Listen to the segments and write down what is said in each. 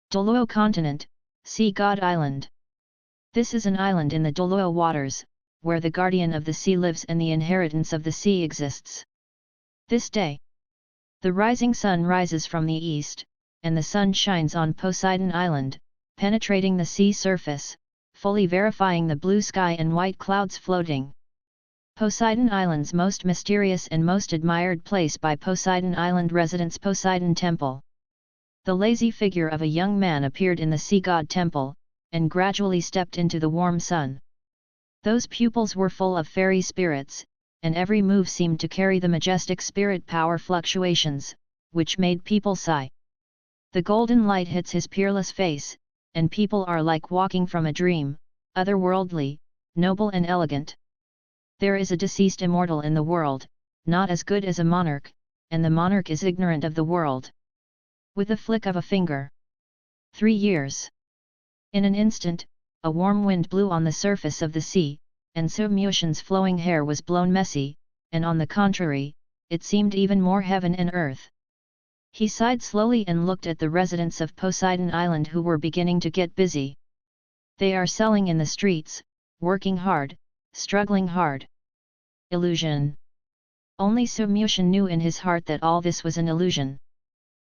Douluo continent, Sea God Island. This is an island in the Douluo waters, where the guardian of the sea lives and the inheritance of the sea exists. This day, the rising sun rises from the east, and the sun shines on Poseidon Island, penetrating the sea surface, fully verifying the blue sky and white clouds floating. Poseidon Island's most mysterious and most admired place by Poseidon Island residents, Poseidon Temple. The lazy figure of a young man appeared in the sea god temple, and gradually stepped into the warm sun. Those pupils were full of fairy spirits, and every move seemed to carry the majestic spirit power fluctuations, which made people sigh. The golden light hits his peerless face, and people are like walking from a dream, otherworldly, noble and elegant. There is a deceased immortal in the world, not as good as a monarch, and the monarch is ignorant of the world. With a flick of a finger. 3 years. In an instant, a warm wind blew on the surface of the sea, and Submushan's flowing hair was blown messy, and on the contrary, it seemed even more heaven and earth. He sighed slowly and looked at the residents of Poseidon Island who were beginning to get busy. They are selling in the streets, working hard, struggling hard. Illusion. Only Submushan knew in his heart that all this was an illusion.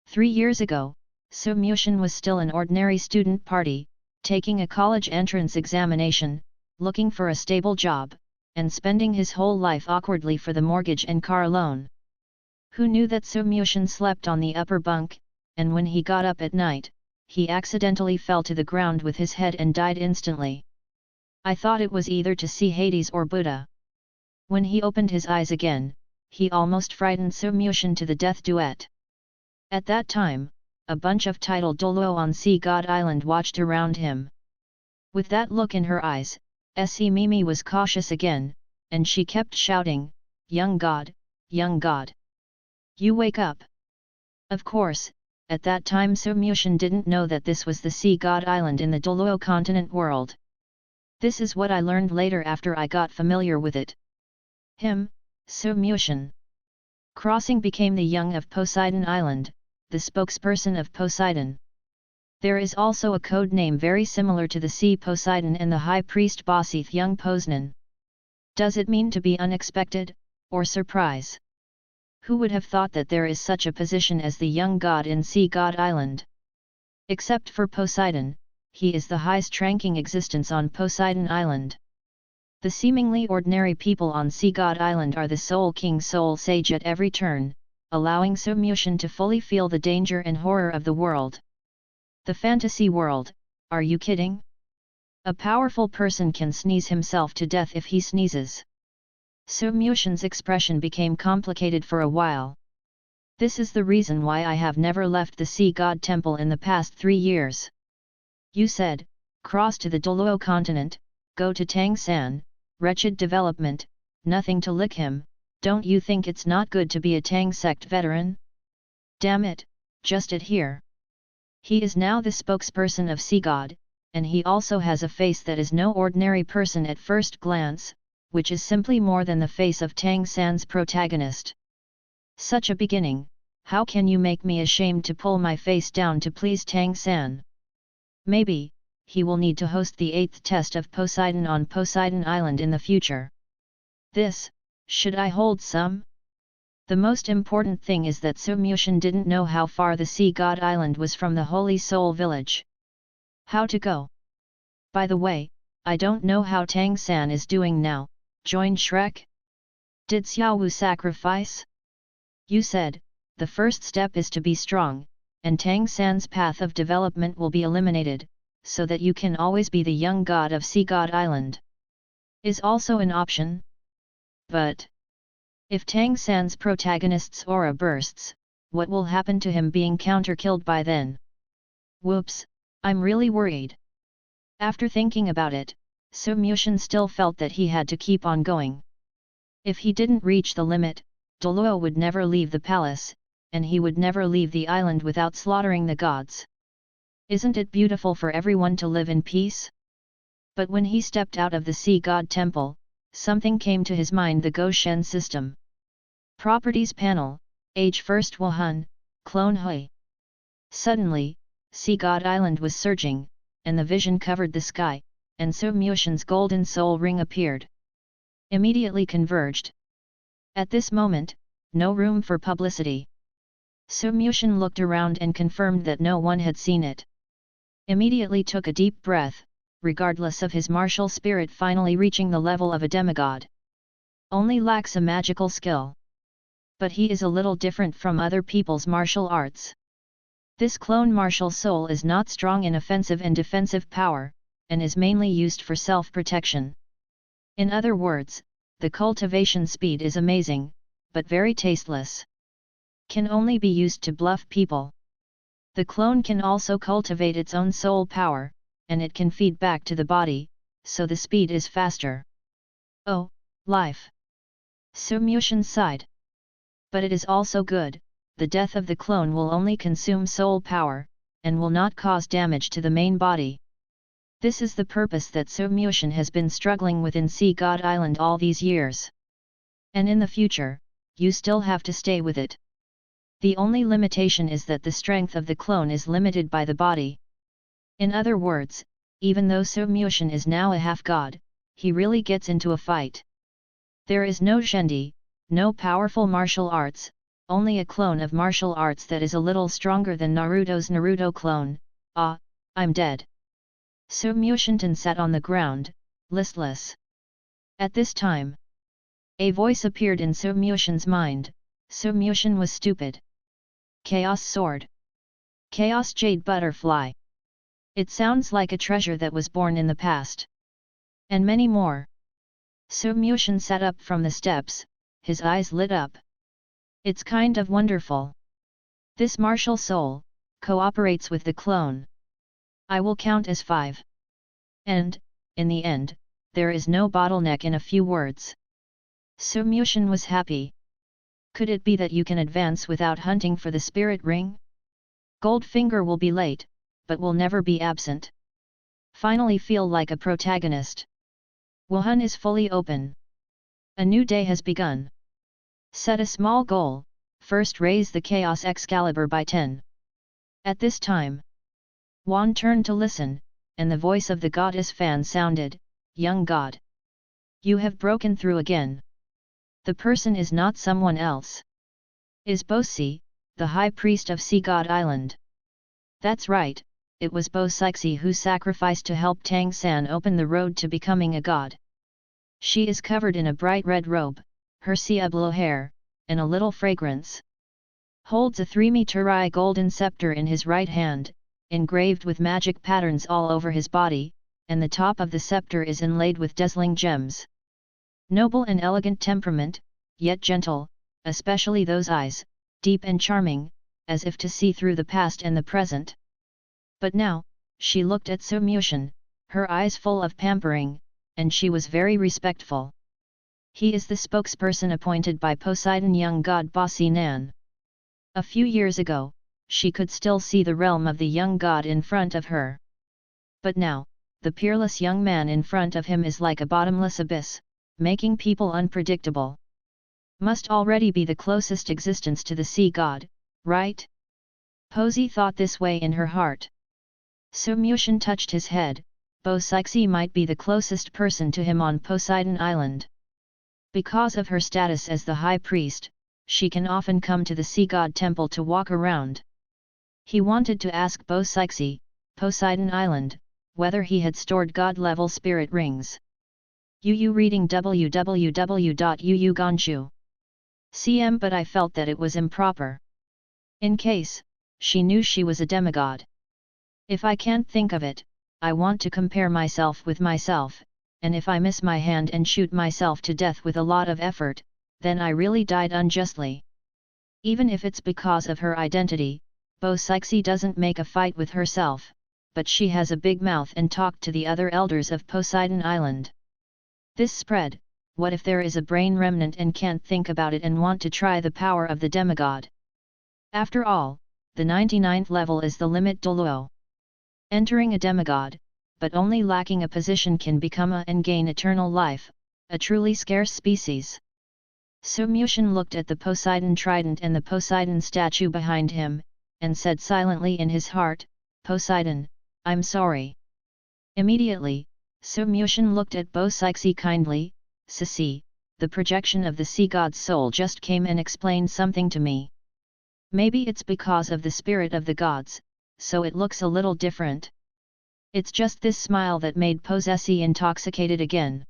3 years ago, Submushan was still an ordinary student party, taking a college entrance examination, looking for a stable job, and spending his whole life awkwardly for the mortgage and car loan. Who knew that Submushan slept on the upper bunk, and when he got up at night, he accidentally fell to the ground with his head and died instantly. I thought it was either to see Hades or Buddha. When he opened his eyes again, he almost frightened Submushan to the death duet. At that time, a bunch of tidal Douluo on Sea God Island watched around him. With that look in her eyes, S.E. Mimi was cautious again, and she kept shouting, "Young God, young God! You wake up!" Of course, at that time Submushan didn't know that this was the Sea God Island in the Douluo continent world. This is what I learned later after I got familiar with it. Him, Submushan. Crossing became the young of Poseidon Island, the spokesperson of Poseidon. There is also a code name very similar to the sea Poseidon and the high priest Bosith young Posnan. Does it mean to be unexpected, or surprise? Who would have thought that there is such a position as the young god in Sea God Island? Except for Poseidon, he is the highest-ranking existence on Poseidon Island. The seemingly ordinary people on Sea God Island are the Soul King Soul Sage at every turn, allowing Submushan to fully feel the danger and horror of the world. The fantasy world, are you kidding? A powerful person can sneeze himself to death if he sneezes. Submushan's expression became complicated for a while. This is the reason why I have never left the Sea God Temple in the past 3 years. You said, cross to the Douluo continent, go to Tang-san, wretched development, nothing to lick him. Don't you think it's not good to be a Tang sect veteran? Damn it, just it here. He is now the spokesperson of Sea God, and he also has a face that is no ordinary person at first glance, which is simply more than the face of Tang-san's protagonist. Such a beginning, how can you make me ashamed to pull my face down to please Tang-san? Maybe, he will need to host the 8th test of Poseidon on Poseidon Island in the future. Should I hold some? The most important thing is that Submushan didn't know how far the Sea God Island was from the Holy Soul Village. How to go? By the way, I don't know how Tang-san is doing now, joined Shrek? Did Xiaowu sacrifice? You said, the first step is to be strong, and Tang-san's path of development will be eliminated, so that you can always be the young god of Sea God Island. Is also an option? But if Tang-san's protagonist's aura bursts, what will happen to him being counter-killed by then? Whoops, I'm really worried. After thinking about it, Submushan still felt that he had to keep on going. If he didn't reach the limit, Douluo would never leave the palace, and he would never leave the island without slaughtering the gods. Isn't it beautiful for everyone to live in peace? But when he stepped out of the Sea God Temple, something came to his mind: the Goshen system. Properties panel, age first Wuhan, Clone Hui. Suddenly, sea god island was surging, and the vision covered the sky, and So Mushin's golden soul ring appeared. Immediately converged. At this moment, no room for publicity. So Mushin looked around and confirmed that no one had seen it. Immediately took a deep breath, regardless of his martial spirit finally reaching the level of a demigod. Only lacks a magical skill. But he is a little different from other people's martial arts. This clone martial soul is not strong in offensive and defensive power, and is mainly used for self-protection. In other words, the cultivation speed is amazing, but very tasteless. Can only be used to bluff people. The clone can also cultivate its own soul power, and it can feed back to the body, so the speed is faster. Oh, life! So Mushin sighed. But it is also good, the death of the clone will only consume soul power, and will not cause damage to the main body. This is the purpose that So Mushin has been struggling with in Sea God Island all these years. And in the future, you still have to stay with it. The only limitation is that the strength of the clone is limited by the body. In other words, even though So Mushin is now a half-god, he really gets into a fight. There is no Shendi, no powerful martial arts, only a clone of martial arts that is a little stronger than Naruto's Naruto clone. Ah, I'm dead. So Mushin sat on the ground, listless. At this time, a voice appeared in So Mushin's mind. So Mushin was stupid. Chaos Sword. Chaos Jade Butterfly. It sounds like a treasure that was born in the past. And many more. So Mushin sat up from the steps, his eyes lit up. It's kind of wonderful. This martial soul cooperates with the clone. I will count as 5. And, in the end, there is no bottleneck in a few words. So Mushin was happy. Could it be that you can advance without hunting for the spirit ring? Goldfinger will be late, but will never be absent. Finally feel like a protagonist. Wuhan is fully open. A new day has begun. Set a small goal, first raise the Chaos Excalibur by 10. At this time, Wan turned to listen, and the voice of the goddess Fan sounded, "Young god. You have broken through again. The person is not someone else. Is Bosi, the high priest of Sea God Island." That's right, it was Bo Sixi who sacrificed to help Tang San open the road to becoming a god. She is covered in a bright red robe, her Cieblo hair, and a little fragrance. Holds a 3-meter-high golden scepter in his right hand, engraved with magic patterns all over his body, and the top of the scepter is inlaid with dazzling gems. Noble and elegant temperament, yet gentle, especially those eyes, deep and charming, as if to see through the past and the present. But now, she looked at So Mushin, her eyes full of pampering, and she was very respectful. He is the spokesperson appointed by Poseidon young god Bosi Nan. A few years ago, she could still see the realm of the young god in front of her. But now, the peerless young man in front of him is like a bottomless abyss, making people unpredictable. Must already be the closest existence to the sea god, right? Posey thought this way in her heart. So Mushin touched his head. Bo Sixi might be the closest person to him on Poseidon Island. Because of her status as the high priest, she can often come to the sea god temple to walk around. He wanted to ask Bo Sixi, Poseidon Island, whether he had stored god-level spirit rings. Yu reading www.yuuganshu.cm, but I felt that it was improper. In case, she knew she was a demigod. If I can't think of it, I want to compare myself with myself, and if I miss my hand and shoot myself to death with a lot of effort, then I really died unjustly. Even if it's because of her identity, Bo Sixi doesn't make a fight with herself, but she has a big mouth and talked to the other elders of Poseidon Island. This spread, what if there is a brain remnant and can't think about it and want to try the power of the demigod? After all, the 99th level is the limit Douluo. Entering a demigod, but only lacking a position can become a and gain eternal life, a truly scarce species. So Mushin looked at the Poseidon trident and the Poseidon statue behind him, and said silently in his heart, Poseidon, I'm sorry. Immediately, Sumyushin looked at Bo-Sixi kindly. Sisi, the projection of the sea god's soul just came and explained something to me. Maybe it's because of the spirit of the gods, so it looks a little different. It's just this smile that made Posesi intoxicated again.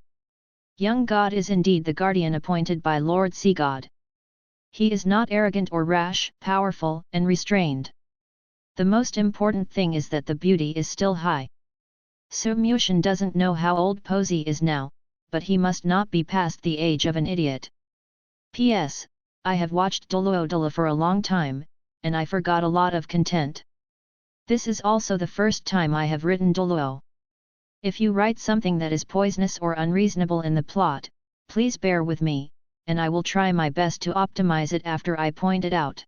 Young god is indeed the guardian appointed by Lord Sea God. He is not arrogant or rash, powerful and restrained. The most important thing is that the beauty is still high. Sumyushin doesn't know how old Posi is now, but he must not be past the age of an idiot. P.S. I have watched Douluo for a long time, and I forgot a lot of content. This is also the first time I have written Douluo. If you write something that is poisonous or unreasonable in the plot, please bear with me, and I will try my best to optimize it after I point it out.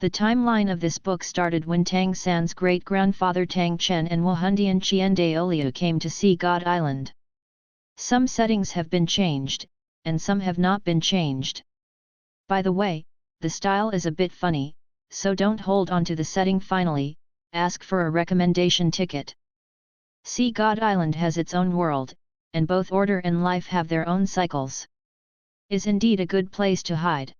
The timeline of this book started when Tang San's great-grandfather Tang Chen and Wahundian Qian Daoliu came to Sea God Island. Some settings have been changed, and some have not been changed. By the way, the style is a bit funny, so don't hold on to the setting finally, ask for a recommendation ticket. Sea God Island has its own world, and both order and life have their own cycles. Is indeed a good place to hide.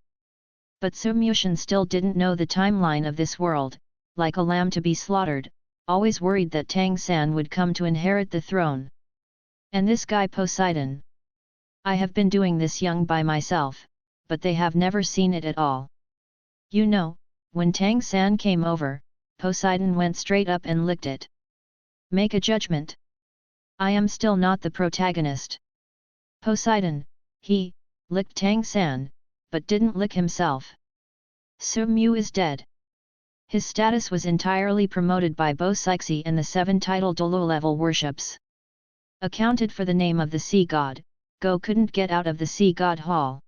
But Sumyushin still didn't know the timeline of this world, like a lamb to be slaughtered, always worried that Tang San would come to inherit the throne. And this guy Poseidon. I have been doing this young by myself, but they have never seen it at all. You know, when Tang San came over, Poseidon went straight up and licked it. Make a judgment. I am still not the protagonist. Poseidon, he, licked Tang San, but didn't lick himself. Sumyu is dead. His status was entirely promoted by Bo-Sixi and the 7 title Douluo level worships. Accounted for the name of the sea god, Go couldn't get out of the sea god hall.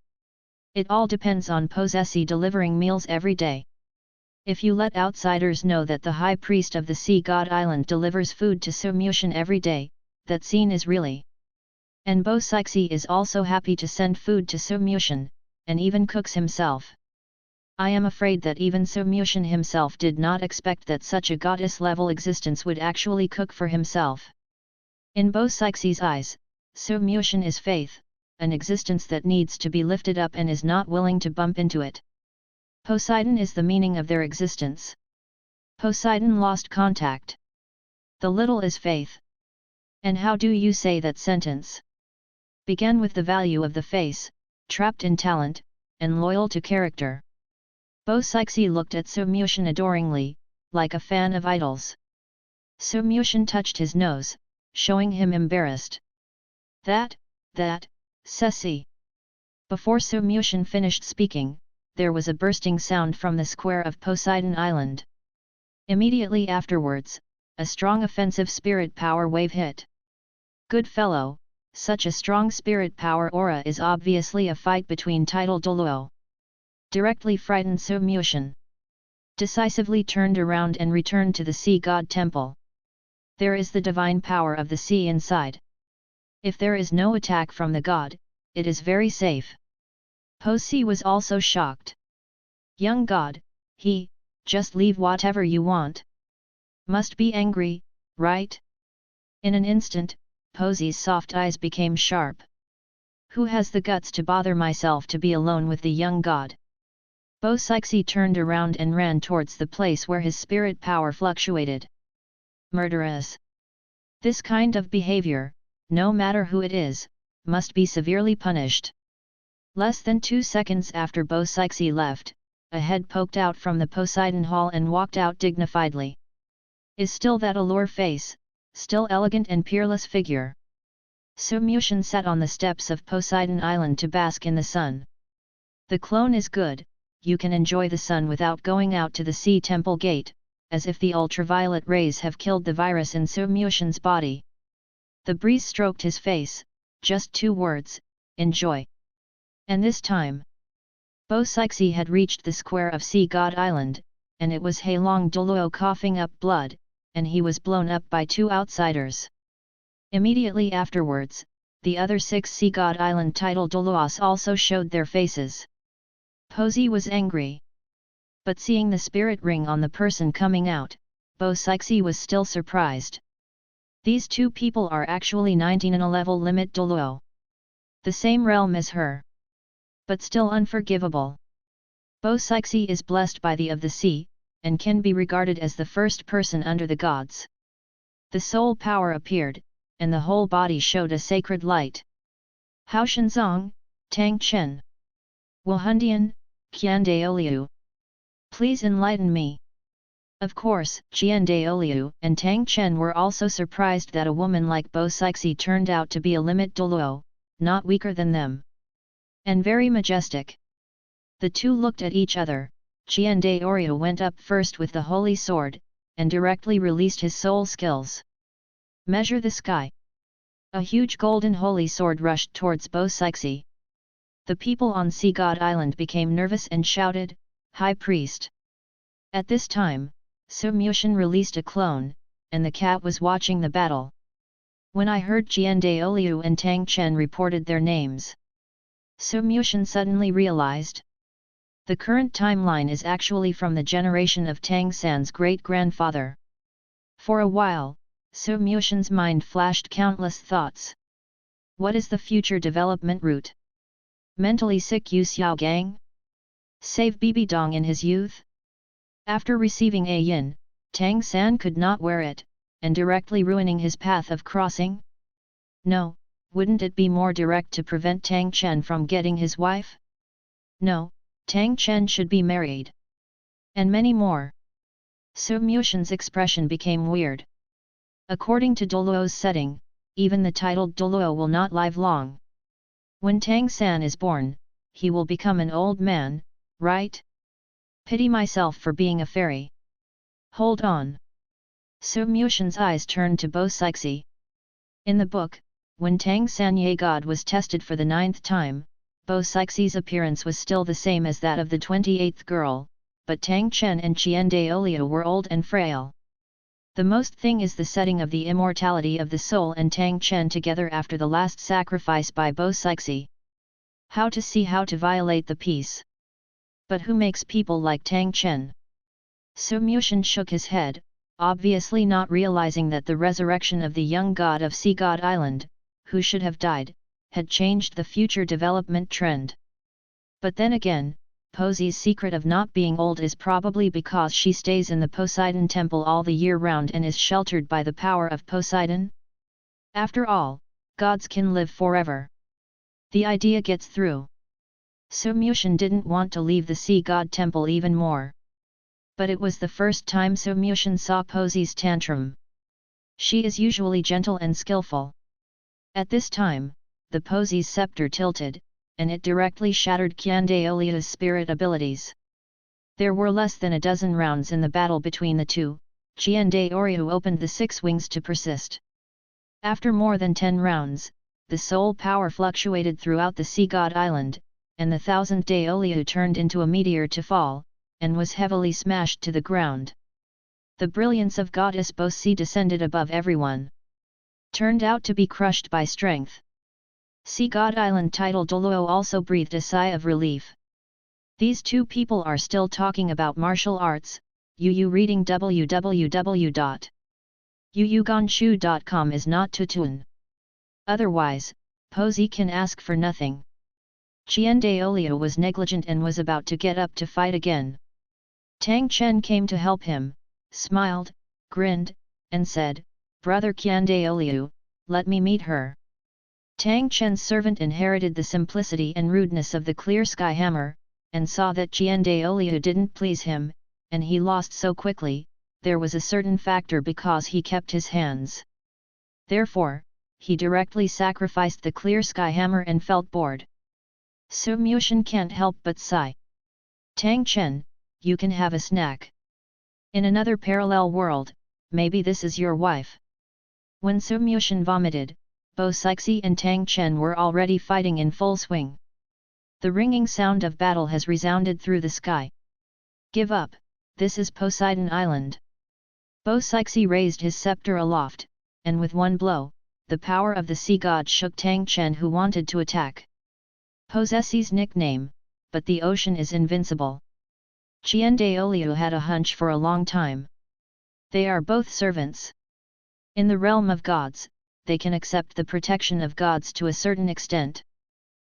It all depends on Posesi delivering meals every day. If you let outsiders know that the high priest of the sea god island delivers food to Sumyushin every day, that scene is really. And Bo-Sixi is also happy to send food to Sumyushin, and even cooks himself. I am afraid that even Sumyushin himself did not expect that such a goddess-level existence would actually cook for himself. In Bo-Sixi's eyes, Sumyushin is faith, an existence that needs to be lifted up and is not willing to bump into it. Poseidon is the meaning of their existence. Poseidon lost contact. The little is faith. And how do you say that sentence? Began with the value of the face, trapped in talent, and loyal to character. Bo-Sixi looked at Sumyushin adoringly, like a fan of idols. Sumyushin touched his nose, showing him embarrassed. That, Ceci. Before Sumyushin finished speaking, there was a bursting sound from the square of Poseidon Island. Immediately afterwards, a strong offensive spirit power wave hit. Good fellow, such a strong spirit power aura is obviously a fight between title Douluo. Directly frightened Sumyushin. Decisively turned around and returned to the sea god temple. There is the divine power of the sea inside. If there is no attack from the god, it is very safe. Posi was also shocked. Young god, just leave whatever you want. Must be angry, right? In an instant, Posi's soft eyes became sharp. Who has the guts to bother myself to be alone with the young god? Bo-Sixi turned around and ran towards the place where his spirit power fluctuated. Murderous! This kind of behavior, no matter who it is, must be severely punished. Less than 2 seconds after Bo-Sixi left, a head poked out from the Poseidon Hall and walked out dignifiedly. Is still that allure face, still elegant and peerless figure. Sumyushin sat on the steps of Poseidon Island to bask in the sun. The clone is good, you can enjoy the sun without going out to the sea temple gate, as if the ultraviolet rays have killed the virus in Sumyushin's body. The breeze stroked his face, just 2 words, enjoy. And this time, Bo-Sixi had reached the square of Sea God Island, and it was Heilong Douluo coughing up blood, and he was blown up by 2 outsiders. Immediately afterwards, the other 6 Sea God Island title Douluos also showed their faces. Posi was angry. But seeing the spirit ring on the person coming out, Bo Sixi was still surprised. These two people are actually 19 in a level limit Douluo. The same realm as her. But still unforgivable. Bo Sixi is blessed by the of the sea, and can be regarded as the first person under the gods. The soul power appeared, and the whole body showed a sacred light. Hao Shenzong, Tang Chen. Wahundian, Qian Daoliu. Please enlighten me. Of course, Qian Daoliu and Tang Chen were also surprised that a woman like Bo Sixi turned out to be a limit Douluo, not weaker than them. And very majestic. The two looked at each other. Qian Daoliu went up first with the holy sword, and directly released his soul skills. Measure the sky. A huge golden holy sword rushed towards Bo Sixi. The people on Sea God Island became nervous and shouted, "High Priest!" At this time, Su Mushan released a clone, and the cat was watching the battle. When I heard Qian Daoliu and Tang Chen reported their names, Su Mushan suddenly realized. The current timeline is actually from the generation of Tang San's great-grandfather. For a while, Su Mushan's mind flashed countless thoughts. What is the future development route? Mentally sick Yu Xiao Gang? Save Bibi Dong in his youth? After receiving a yin, Tang San could not wear it, and directly ruining his path of crossing? No, wouldn't it be more direct to prevent Tang Chen from getting his wife? No, Tang Chen should be married. And many more. Su Mushan's expression became weird. According to Douluo's setting, even the titled Douluo will not live long. When Tang San is born, he will become an old man, right? Pity myself for being a fairy. Hold on. Su Mushan's eyes turned to Bo Sixi. In the book, when Tang San Ye God was tested for the 9th time, Bo Sixi's appearance was still the same as that of the 28th girl, but Tang Chen and Qian Daoliu were old and frail. The most thing is the setting of the immortality of the soul and Tang Chen together after the last sacrifice by Bo Sixi. How to see how to violate the peace. But who makes people like Tang Chen? Su Mushan shook his head, obviously not realizing that the resurrection of the young god of Sea God Island, who should have died, had changed the future development trend. But then again, Posi's secret of not being old is probably because she stays in the Poseidon temple all the year round and is sheltered by the power of Poseidon. After all, gods can live forever. The idea gets through. Su Mushan didn't want to leave the sea god temple even more. But it was the first time Su Mushan saw Posi's tantrum. She is usually gentle and skillful. At this time, the Posi's scepter tilted, and it directly shattered Qian Daoliu's spirit abilities. There were less than a dozen rounds in the battle between the two. Qian Daoliu opened the 6 wings to persist. After more than 10 rounds, the soul power fluctuated throughout the Sea God Island, and the 1000th Daoliu turned into a meteor to fall, and was heavily smashed to the ground. The brilliance of Goddess Bo Si descended above everyone. Turned out to be crushed by strength. Sea God Island title Douluo also breathed a sigh of relief. These two people are still talking about martial arts. Yu reading www.yuyuganshu.com is not Tutun. Otherwise, Posi can ask for nothing. Qian Daoliu was negligent and was about to get up to fight again. Tang Chen came to help him, smiled, grinned, and said, "Brother Qian Daoliu, let me meet her." Tang Chen's servant inherited the simplicity and rudeness of the clear sky hammer, and saw that Qian Daoliu didn't please him, and he lost so quickly. There was a certain factor because he kept his hands. Therefore, he directly sacrificed the clear sky hammer and felt bored. Su Mushan can't help but sigh. Tang Chen, you can have a snack. In another parallel world, maybe this is your wife. When Su Mushan vomited, Bo Sixi and Tang Chen were already fighting in full swing. The ringing sound of battle has resounded through the sky. Give up, this is Poseidon Island. Bo Sixi raised his scepter aloft, and with one blow, the power of the sea god shook Tang Chen who wanted to attack. Posesi's nickname, but the ocean is invincible. Qian Daoliu had a hunch for a long time. They are both servants. In the realm of gods, they can accept the protection of gods to a certain extent.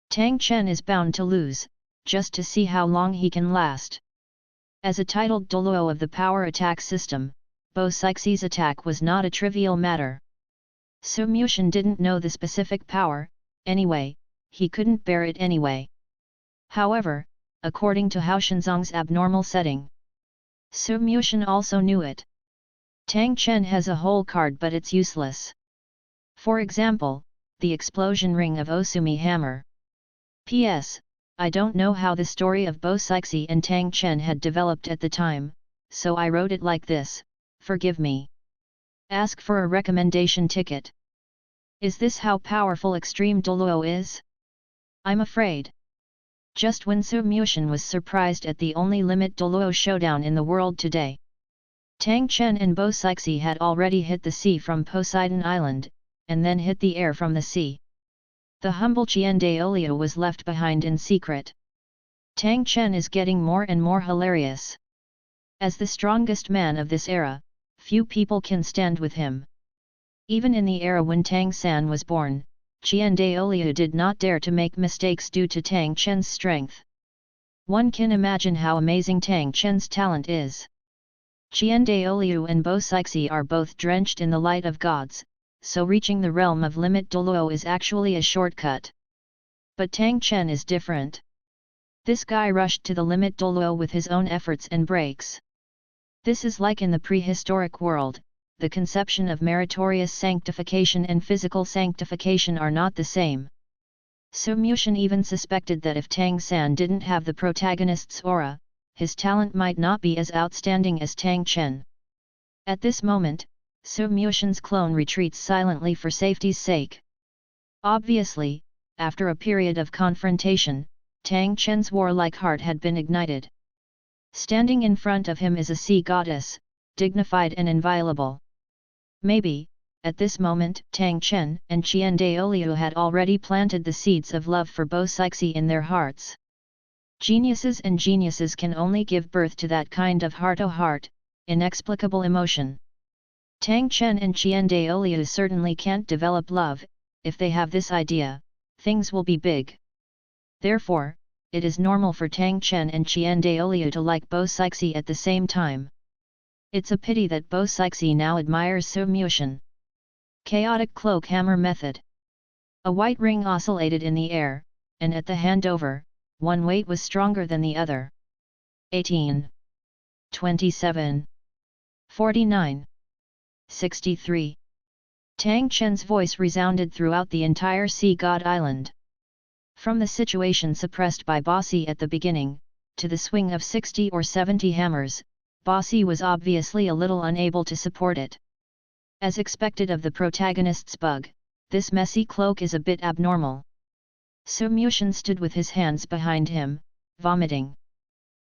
Tang Chen is bound to lose, just to see how long he can last. As a titled Douluo of the power attack system, Bo Sixie's attack was not a trivial matter. Su Muxian didn't know the specific power, anyway, he couldn't bear it anyway. However, according to Hao Shanzong's abnormal setting, Su Muxian also knew it. Tang Chen has a whole card but it's useless. For example, the explosion ring of Osumi hammer. P.S. I don't know how the story of Bo Sixie and Tang Chen had developed at the time, so I wrote it like this, forgive me. Ask for a recommendation ticket. Is this how powerful Extreme Douluo is? I'm afraid. Just when Su Muxian was surprised at the only limit Douluo showdown in the world today, Tang Chen and Bo Sixie had already hit the sea from Poseidon Island, and then hit the air from the sea. The humble Qian Daoliu was left behind in secret. Tang Chen is getting more and more hilarious. As the strongest man of this era, few people can stand with him. Even in the era when Tang San was born, Qian Daoliu did not dare to make mistakes due to Tang Chen's strength. One can imagine how amazing Tang Chen's talent is. Qian Daoliu and Bo Sixie are both drenched in the light of gods, so reaching the realm of limit Douluo is actually a shortcut. But Tang Chen is different. This guy rushed to the limit Douluo with his own efforts and breaks. This is like in the prehistoric world, the conception of meritorious sanctification and physical sanctification are not the same. Su Muxian even suspected that if Tang San didn't have the protagonist's aura, his talent might not be as outstanding as Tang Chen. At this moment, Su Muxian's clone retreats silently for safety's sake. Obviously, after a period of confrontation, Tang Chen's warlike heart had been ignited. Standing in front of him is a sea goddess, dignified and inviolable. Maybe, at this moment, Tang Chen and Qian Daoliu had already planted the seeds of love for Bo Sixie in their hearts. Geniuses and geniuses can only give birth to that kind of heart-to-heart, inexplicable emotion. Tang Chen and Qian Daoliu certainly can't develop love. If they have this idea, things will be big. Therefore, it is normal for Tang Chen and Qian Daoliu to like Bo Sixie at the same time. It's a pity that Bo Sixie now admires Su Muxian. Chaotic cloak hammer method. A white ring oscillated in the air, and at the handover, one weight was stronger than the other. 18. 27. 49. 63. Tang Chen's voice resounded throughout the entire Sea God Island. From the situation suppressed by Bossy at the beginning, to the swing of 60 or 70 hammers, Bossy was obviously a little unable to support it. As expected of the protagonist's bug, this messy cloak is a bit abnormal. Su Muxian stood with his hands behind him, vomiting.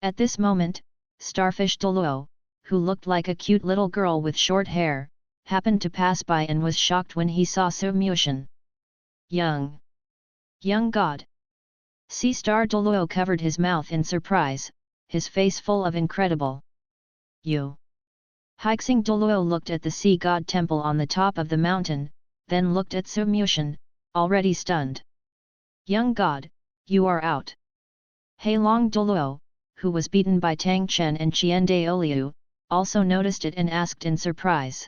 At this moment, Starfish Douluo, who looked like a cute little girl with short hair, happened to pass by and was shocked when he saw Su Muxian. Young god! Sea Star Douluo covered his mouth in surprise, his face full of incredible. You! Hixing Douluo looked at the sea god temple on the top of the mountain, then looked at Su Muxian, already stunned. Young god, you are out. Heilong Douluo, who was beaten by Tang Chen and Qian Daoliu, also noticed it and asked in surprise.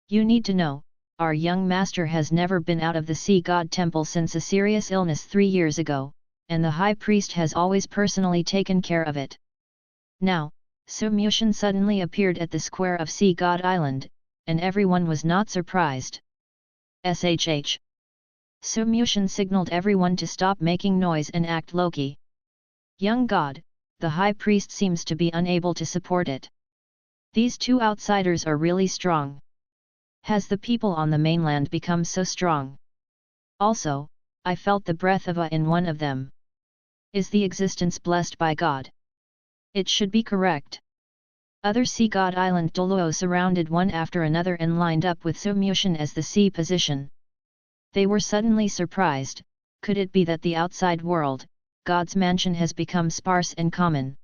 You need to know, our young master has never been out of the sea god temple since a serious illness 3 years ago, and the high priest has always personally taken care of it. Now, Su Muxian suddenly appeared at the square of Sea God Island, and everyone was not surprised. SHH. Su Muxian signaled everyone to stop making noise and act low-key. Young god, the high priest seems to be unable to support it. These two outsiders are really strong. Has the people on the mainland become so strong? Also, I felt the breath of a in one of them. Is the existence blessed by God? It should be correct. Other Sea God Island Douluo surrounded one after another and lined up with Su Muxian as the sea position. They were suddenly surprised. Could it be that the outside world, God's mansion, has become sparse and common?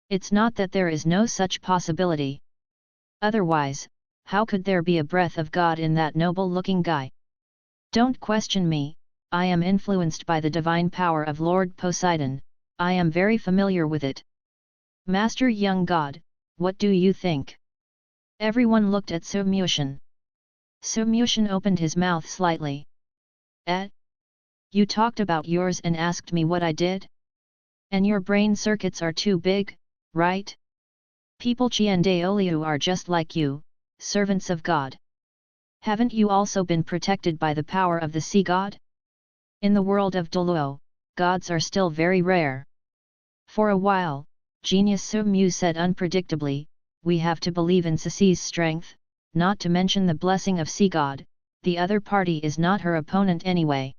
It's not that there is no such possibility. Otherwise, how could there be a breath of God in that noble-looking guy? Don't question me, I am influenced by the divine power of Lord Poseidon, I am very familiar with it. Master young god, what do you think? Everyone looked at Sumyushin. Sumyushin opened his mouth slightly. You talked about yours and asked me what I did? And your brain circuits are too big, right? People Douluo are just like you, servants of God. Haven't you also been protected by the power of the sea god? In the world of Douluo, gods are still very rare. For a while, Genius Sumyu said unpredictably, we have to believe in Ceci's strength, not to mention the blessing of sea god, the other party is not her opponent anyway.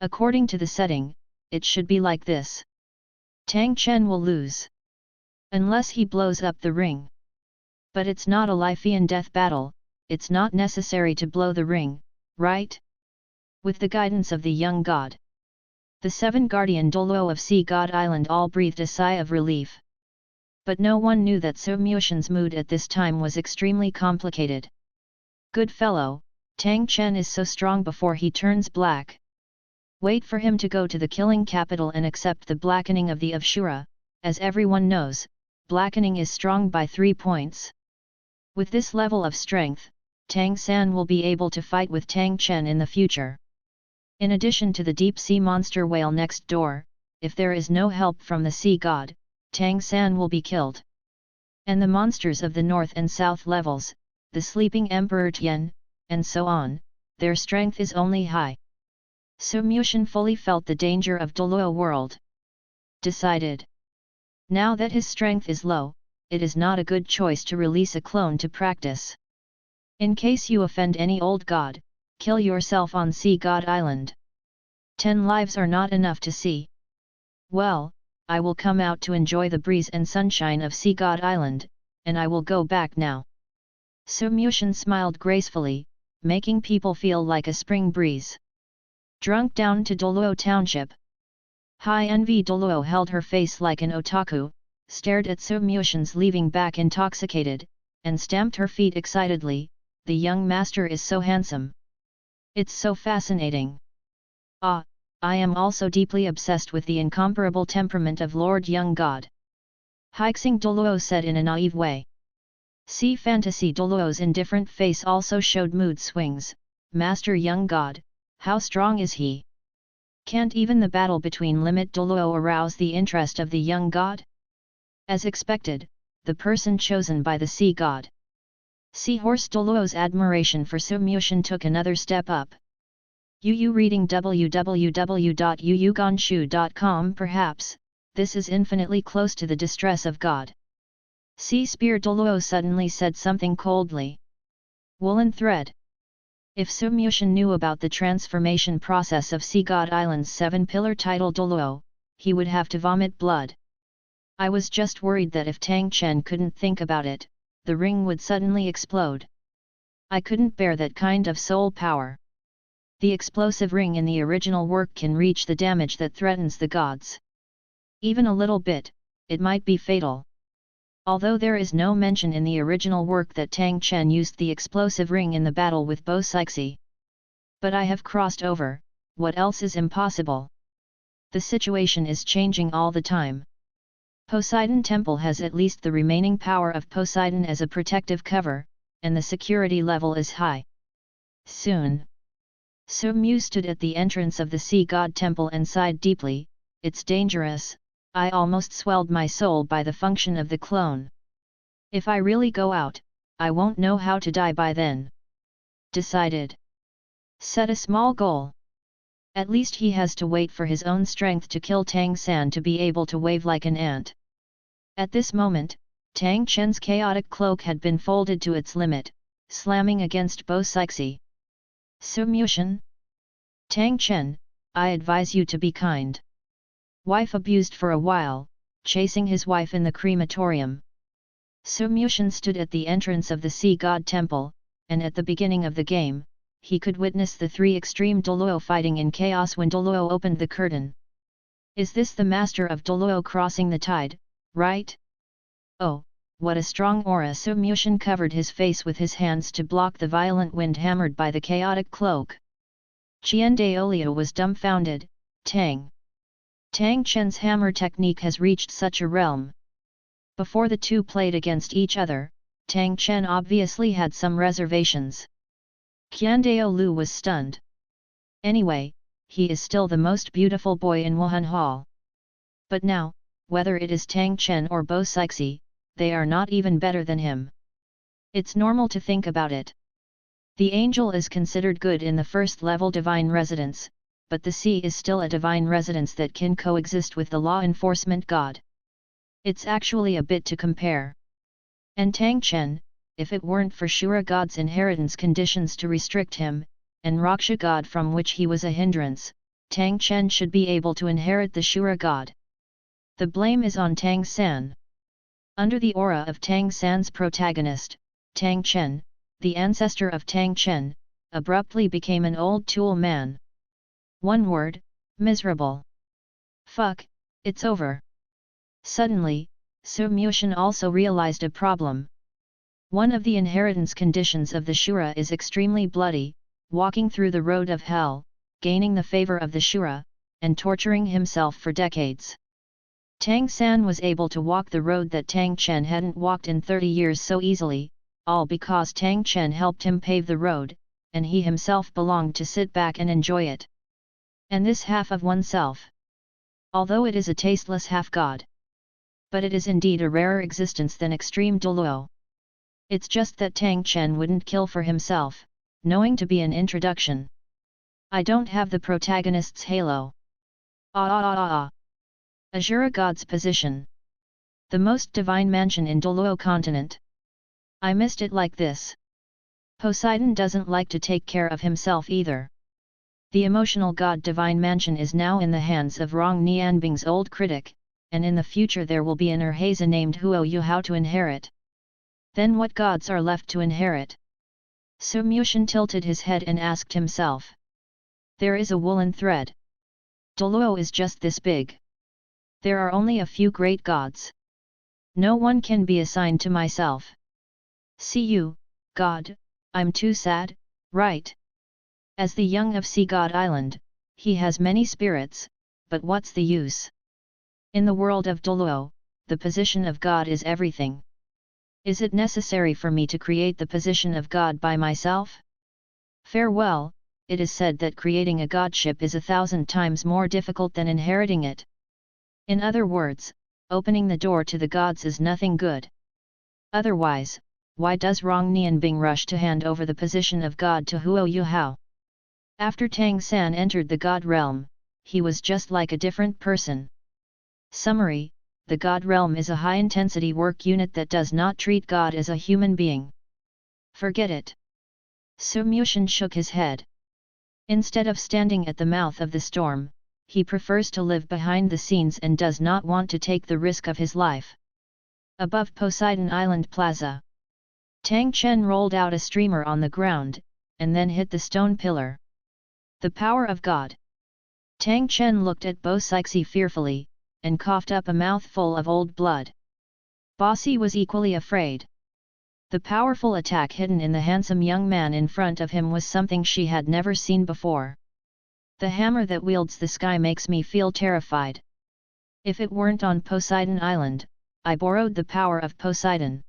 According to the setting, it should be like this. Tang Chen will lose. Unless he blows up the ring. But it's not a life and death battle, it's not necessary to blow the ring, right? With the guidance of the young god. The seven guardian Douluo of Sea God Island all breathed a sigh of relief. But no one knew that Sumyushin's mood at this time was extremely complicated. Good fellow, Tang Chen is so strong before he turns black. Wait for him to go to the killing capital and accept the blackening of the Avshura, as everyone knows, blackening is strong by 3 points. With this level of strength, Tang San will be able to fight with Tang Chen in the future. In addition to the deep-sea monster whale next door, if there is no help from the sea god, Tang San will be killed. And the monsters of the north and south levels, the sleeping Emperor Tian, and so on, their strength is only high. Sumyushin fully felt the danger of Douluo world. Decided. Now that his strength is low, it is not a good choice to release a clone to practice. In case you offend any old god, kill yourself on Sea God Island. 10 lives are not enough to see. Well, I will come out to enjoy the breeze and sunshine of Sea God Island, and I will go back now. Sumyushin smiled gracefully, making people feel like a spring breeze. Drunk down to Douluo township. High Envy Douluo held her face like an otaku, stared at Sumyushin's leaving back intoxicated, and stamped her feet excitedly, the young master is so handsome. It's so fascinating. Ah, I am also deeply obsessed with the incomparable temperament of Lord Young God. Hixing Douluo said in a naive way. See Fantasy Douluo's indifferent face also showed mood swings, Master Young God, how strong is he? Can't even the battle between Limit Douluo arouse the interest of the young god? As expected, the person chosen by the sea god. Seahorse Douluo's admiration for Sumyushin took another step up. Yu reading www.yuyugonshu.com. Perhaps, this is infinitely close to the distress of God. Sea Spear Douluo suddenly said something coldly. Woolen thread. If Sumyushin knew about the transformation process of Sea God Island's 7-pillar title Douluo, he would have to vomit blood. I was just worried that if Tang Chen couldn't think about it, the ring would suddenly explode. I couldn't bear that kind of soul power. The explosive ring in the original work can reach the damage that threatens the gods. Even a little bit, it might be fatal. Although there is no mention in the original work that Tang Chen used the explosive ring in the battle with Bo Sixi. But I have crossed over, what else is impossible? The situation is changing all the time. Poseidon Temple has at least the remaining power of Poseidon as a protective cover, and the security level is high. Soon. Sumyu stood at the entrance of the Sea God Temple and sighed deeply, it's dangerous, I almost swelled my soul by the function of the clone. If I really go out, I won't know how to die by then. Decided. Set a small goal. At least he has to wait for his own strength to kill Tang San to be able to wave like an ant. At this moment, Tang Chen's chaotic cloak had been folded to its limit, slamming against Bo Sixi. Sumyushin? Tang Chen, I advise you to be kind. Wife abused for a while, chasing his wife in the crematorium. Sumyushin stood at the entrance of the Sea God Temple, and at the beginning of the game, he could witness the 3 extreme Douluo fighting in chaos when Douluo opened the curtain. Is this the master of Douluo crossing the tide, right? Oh, what a strong aura! Su Muxian covered his face with his hands to block the violent wind hammered by the chaotic cloak. Qian Daolio was dumbfounded. Tang Chen's hammer technique has reached such a realm. Before the two played against each other, Tang Chen obviously had some reservations. Qian Daolu was stunned. Anyway, he is still the most beautiful boy in Wuhan Hall. But now, whether it is Tang Chen or Bo Sixi, they are not even better than him. It's normal to think about it. The angel is considered good in the first-level divine residence, but the sea is still a divine residence that can coexist with the law enforcement god. It's actually a bit to compare. And Tang Chen, if it weren't for Shura god's inheritance conditions to restrict him, and Raksha god from which he was a hindrance, Tang Chen should be able to inherit the Shura god. The blame is on Tang San. Under the aura of Tang San's protagonist, Tang Chen, the ancestor of Tang Chen, abruptly became an old tool man. One word: miserable. Fuck, it's over. Suddenly, Su Muxian also realized a problem. One of the inheritance conditions of the Shura is extremely bloody, walking through the road of hell, gaining the favor of the Shura, and torturing himself for decades. Tang San was able to walk the road that Tang Chen hadn't walked in 30 years so easily, all because Tang Chen helped him pave the road, and he himself belonged to sit back and enjoy it. And this half of oneself. Although it is a tasteless half-god. But it is indeed a rarer existence than extreme Douluo. It's just that Tang Chen wouldn't kill for himself, knowing to be an introduction. I don't have the protagonist's halo. Azura god's position. The most divine mansion in Douluo continent. I missed it like this. Poseidon doesn't like to take care of himself either. The emotional god divine mansion is now in the hands of Rong Nianbing's old critic, and in the future there will be an Urheza named Huo Yuhao to inherit. Then what gods are left to inherit? Su Muxian tilted his head and asked himself. There is a woolen thread. Douluo is just this big. There are only a few great gods. No one can be assigned to myself. See you, God, I'm too sad, right? As the young of Sea God Island, he has many spirits, but what's the use? In the world of Douluo, the position of God is everything. Is it necessary for me to create the position of God by myself? Farewell, it is said that creating a godship is 1,000 times more difficult than inheriting it. In other words, opening the door to the gods is nothing good. Otherwise, why does Rong Nianbing rush to hand over the position of God to Huo Yuhao? After Tang San entered the god realm, he was just like a different person. Summary: the god realm is a high-intensity work unit that does not treat God as a human being. Forget it. Su Muxian shook his head. Instead of standing at the mouth of the storm, he prefers to live behind the scenes and does not want to take the risk of his life. Above Poseidon Island Plaza, Tang Chen rolled out a streamer on the ground, and then hit the stone pillar. The power of God. Tang Chen looked at Bo Sixi fearfully, and coughed up a mouthful of old blood. Bossy was equally afraid. The powerful attack hidden in the handsome young man in front of him was something she had never seen before. The hammer that wields the sky makes me feel terrified. If it weren't on Poseidon Island, I borrowed the power of Poseidon.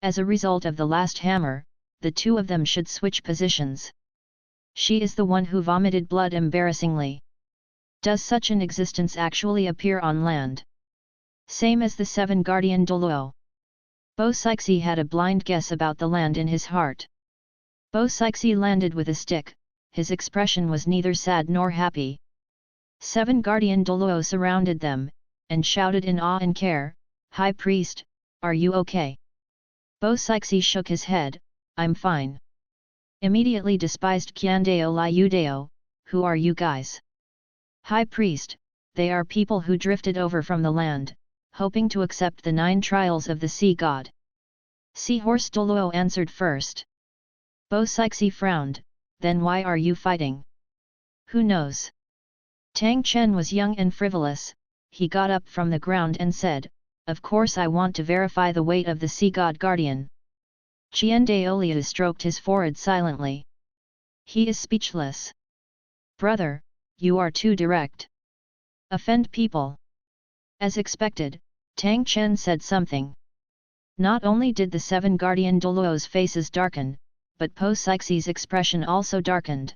As a result of the last hammer, the two of them should switch positions. She is the one who vomited blood embarrassingly. Does such an existence actually appear on land? Same as the seven guardian Douluo. Bo Sixi had a blind guess about the land in his heart. Bo Sixi landed with a stick, his expression was neither sad nor happy. Seven guardian Douluo surrounded them, and shouted in awe and care, "High Priest, are you okay?" Bo Sixi shook his head, "I'm fine." Immediately despised Qiandao Liudao, "Who are you guys?" "High Priest, they are people who drifted over from the land, hoping to accept the 9 trials of the sea god." Seahorse Douluo answered first. Bo Sixi frowned, "Then why are you fighting?" "Who knows?" Tang Chen was young and frivolous, he got up from the ground and said, of course I want to verify the weight of the sea god guardian. Douluo stroked his forehead silently. He is speechless. Brother, you are too direct. Offend people. As expected, Tang Chen said something. Not only did the 7 guardian Douluo's faces darken, but Po Sixie's expression also darkened.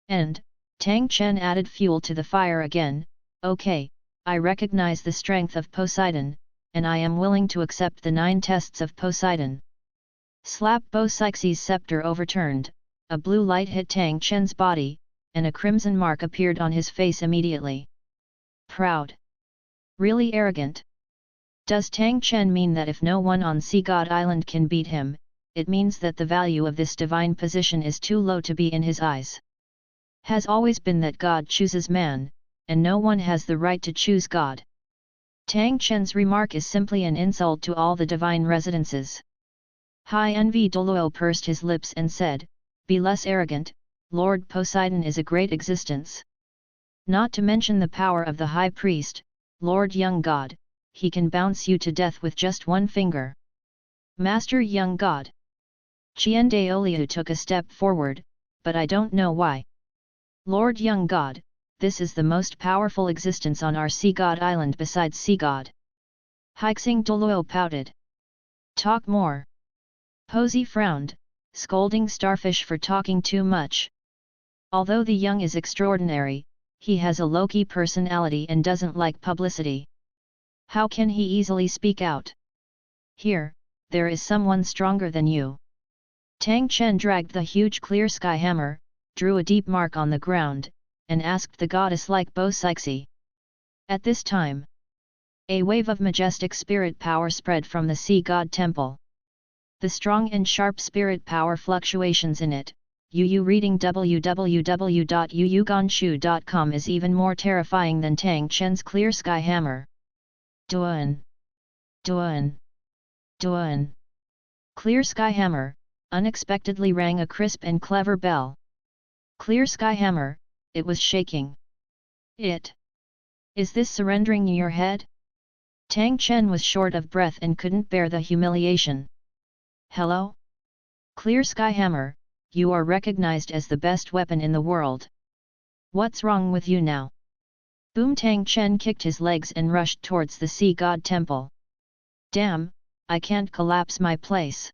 And, Tang Chen added fuel to the fire again. Okay, I recognize the strength of Poseidon, and I am willing to accept the 9 tests of Poseidon. Slap! Po Sixie's scepter overturned, a blue light hit Tang Chen's body, and a crimson mark appeared on his face immediately. Proud. Really arrogant. Does Tang Chen mean that if no one on Sea God Island can beat him, it means that the value of this divine position is too low to be in his eyes? Has always been that God chooses man, and no one has the right to choose God. Tang Chen's remark is simply an insult to all the divine residences. High Envy Douluo pursed his lips and said, "Be less arrogant, Lord Poseidon is a great existence. Not to mention the power of the High Priest, Lord Young God, he can bounce you to death with just one finger." Master Young God. Douluo took a step forward, but I don't know why. Lord Young God, this is the most powerful existence on our Sea God Island besides Sea God. Hixing Douluo pouted. Talk more. Posey frowned, scolding Starfish for talking too much. Although the young is extraordinary, he has a low-key personality and doesn't like publicity. How can he easily speak out? Here, there is someone stronger than you. Tang Chen dragged the huge clear sky hammer, drew a deep mark on the ground, and asked the goddess like Po Sixie. At this time, a wave of majestic spirit power spread from the sea god temple. The strong and sharp spirit power fluctuations in it, reading www.yuyuganshu.com is even more terrifying than Tang Chen's clear sky hammer. Duan. Duan. Duan. Clear sky hammer, unexpectedly rang a crisp and clever bell. Clear sky hammer, it was shaking. Is this surrendering your head? Tang Chen was short of breath and couldn't bear the humiliation. Hello? Clear sky hammer, you are recognized as the best weapon in the world. What's wrong with you now? Boom! Tang Chen kicked his legs and rushed towards the sea god temple. Damn, I can't collapse my place.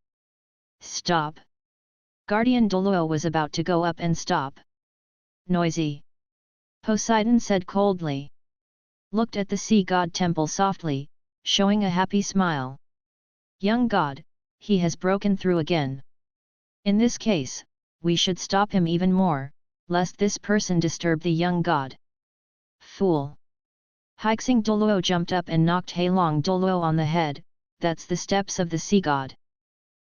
Stop. Guardian Douluo was about to go up and stop. Noisy. Poseidon said coldly. Looked at the sea god temple softly, showing a happy smile. Young god, he has broken through again. In this case, we should stop him even more, lest this person disturb the young god. Fool! Hixing Douluo jumped up and knocked Heilong Douluo on the head. That's the steps of the sea god.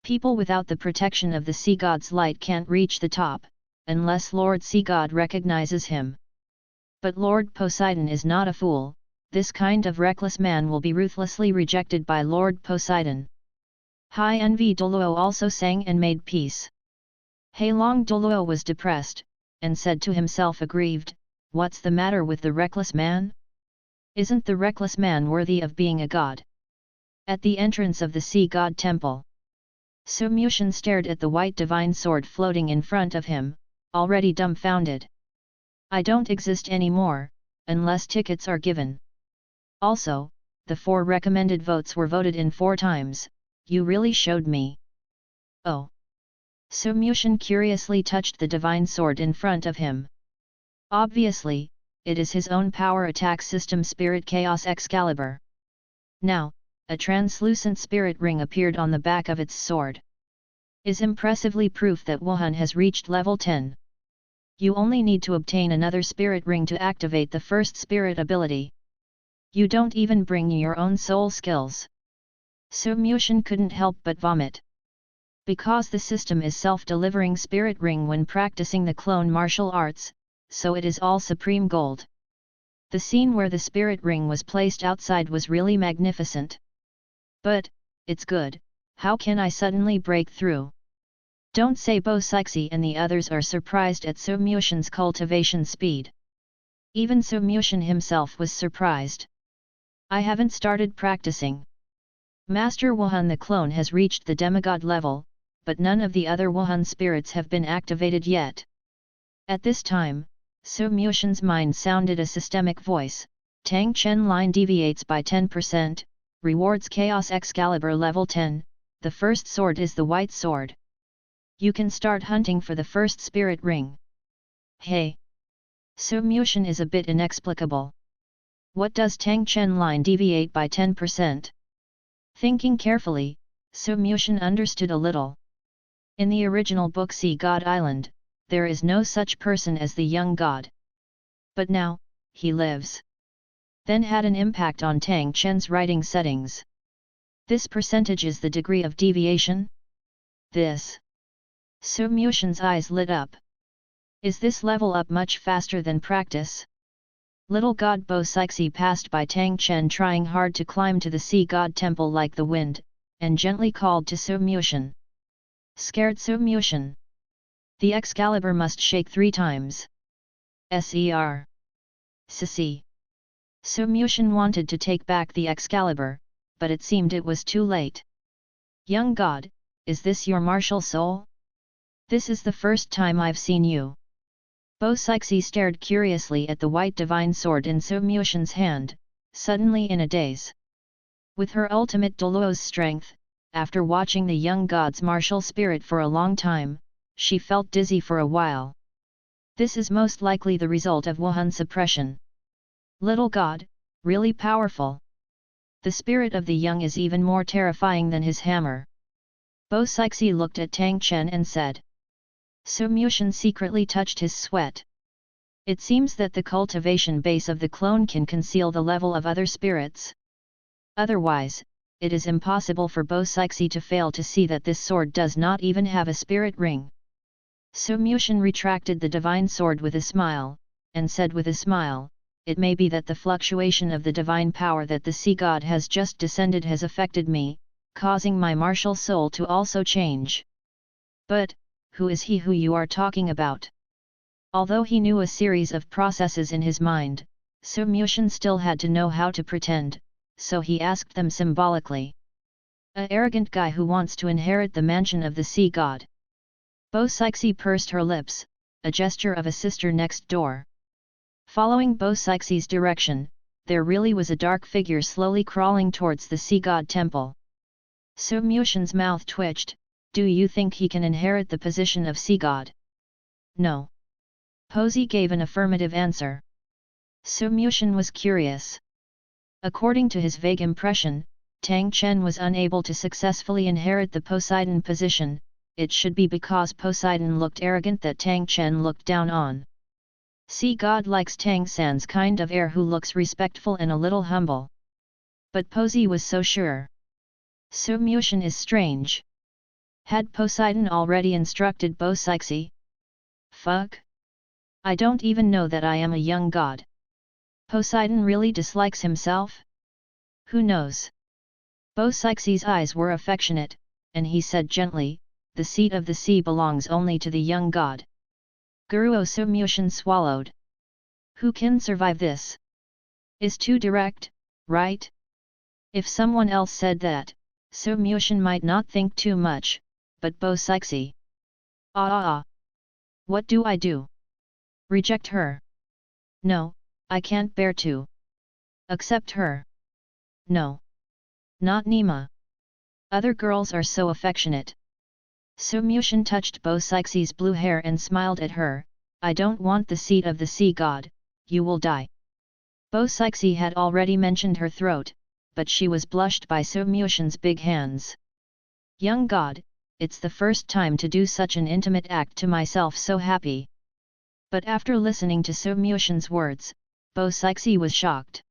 People without the protection of the sea god's light can't reach the top, unless Lord Sea God recognizes him. But Lord Poseidon is not a fool, this kind of reckless man will be ruthlessly rejected by Lord Poseidon. High Envy Douluo also sang and made peace. Heilong Douluo was depressed, and said to himself aggrieved, what's the matter with the reckless man? Isn't the reckless man worthy of being a god? At the entrance of the sea god temple, Su Mushan stared at the white divine sword floating in front of him, already dumbfounded. I don't exist anymore, unless tickets are given. Also, the 4 recommended votes were voted in 4 times, you really showed me. Oh. Su Mushan curiously touched the divine sword in front of him. Obviously, it is his own power attack system Spirit Chaos Excalibur. Now, a translucent spirit ring appeared on the back of its sword. Is impressively proof that Wuhan has reached level 10. You only need to obtain another spirit ring to activate the first spirit ability. You don't even bring your own soul skills. Su Mushan couldn't help but vomit. Because the system is self-delivering spirit ring when practicing the clone martial arts, so it is all supreme gold. The scene where the spirit ring was placed outside was really magnificent. But, it's good, how can I suddenly break through? Don't say Po Sixie and the others are surprised at Su Mushan's cultivation speed. Even Su Mushan himself was surprised. I haven't started practicing. Master Wuhan the clone has reached the demigod level, but none of the other Wuhan spirits have been activated yet. At this time, Su Muxian's mind sounded a systemic voice. Tang Chen line deviates by 10%, rewards Chaos Excalibur level 10, the first sword is the white sword. You can start hunting for the first spirit ring. Hey! Su Muxian is a bit inexplicable. What does Tang Chen line deviate by 10%? Thinking carefully, Su Muxian understood a little. In the original book Sea God Island, there is no such person as the young god. But now, he lives. Then had an impact on Tang Chen's writing settings. This percentage is the degree of deviation? This. Su Muxian's eyes lit up. Is this level up much faster than practice? Little god Bo Sixi passed by Tang Chen trying hard to climb to the sea god temple like the wind, and gently called to Su Muxian. Scared Su Muxian. The Excalibur must shake 3 times. Ser. Sisi. Su Muxian wanted to take back the Excalibur, but it seemed it was too late. Young god, is this your martial soul? This is the first time I've seen you. Bo Sixi stared curiously at the white divine sword in Su Muxian's hand, suddenly in a daze. With her ultimate Douluo's strength, after watching the young god's martial spirit for a long time, she felt dizzy for a while. This is most likely the result of Wuhan suppression. Little god, really powerful. The spirit of the young is even more terrifying than his hammer. Bo Sixi looked at Tang Chen and said. Su Muxian secretly touched his sweat. It seems that the cultivation base of the clone can conceal the level of other spirits. Otherwise, it is impossible for Bo Sixi to fail to see that this sword does not even have a spirit ring. Su Muxian retracted the divine sword with a smile, and said with a smile, it may be that the fluctuation of the divine power that the sea god has just descended has affected me, causing my martial soul to also change. But, who is he who you are talking about? Although he knew a series of processes in his mind, Su Muxian still had to know how to pretend, so he asked them symbolically. A arrogant guy who wants to inherit the mansion of the sea god. Bo Sixi pursed her lips, a gesture of a sister next door. Following Bo Sixi's direction, there really was a dark figure slowly crawling towards the sea god temple. Su Muxian's mouth twitched. Do you think he can inherit the position of sea god? No. Posey gave an affirmative answer. Su Muxian was curious. According to his vague impression, Tang Chen was unable to successfully inherit the Poseidon position. It should be because Poseidon looked arrogant that Tang Chen looked down on. Sea god likes Tang San's kind of heir who looks respectful and a little humble. But Posey was so sure. Su Muxian is strange. Had Poseidon already instructed Bo Sixi? Fuck! I don't even know that I am a young god. Poseidon really dislikes himself? Who knows? Bo Sixi's eyes were affectionate, and he said gently, the seat of the sea belongs only to the young god. Guruo Su Muxian swallowed. Who can survive this? Is too direct, right? If someone else said that, Su Muxian might not think too much. But Bo Sixi. What do I do? Reject her? No, I can't bear to. Accept her? No. Not Nima. Other girls are so affectionate. Su Muxian touched Bo Sixi's blue hair and smiled at her, I don't want the seat of the sea god, you will die. Bo Sixi had already mentioned her throat, but she was blushed by Su Muxian's big hands. Young god, it's the first time to do such an intimate act to myself so happy. But after listening to Su Muxian's words, Bo Sixi was shocked.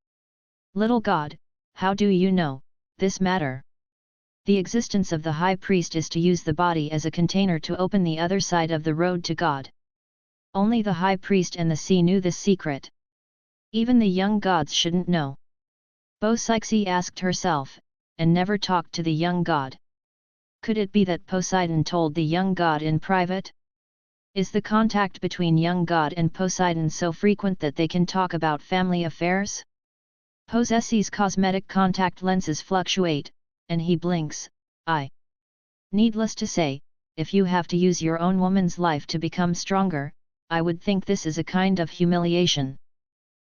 Little god, how do you know this matter? The existence of the high priest is to use the body as a container to open the other side of the road to God. Only the high priest and the sea knew this secret. Even the young gods shouldn't know. Bo Sixi asked herself, and never talked to the young god. Could it be that Poseidon told the young god in private? Is the contact between young god and Poseidon so frequent that they can talk about family affairs? Possessi's cosmetic contact lenses fluctuate, and he blinks, Needless to say, if you have to use your own woman's life to become stronger, I would think this is a kind of humiliation.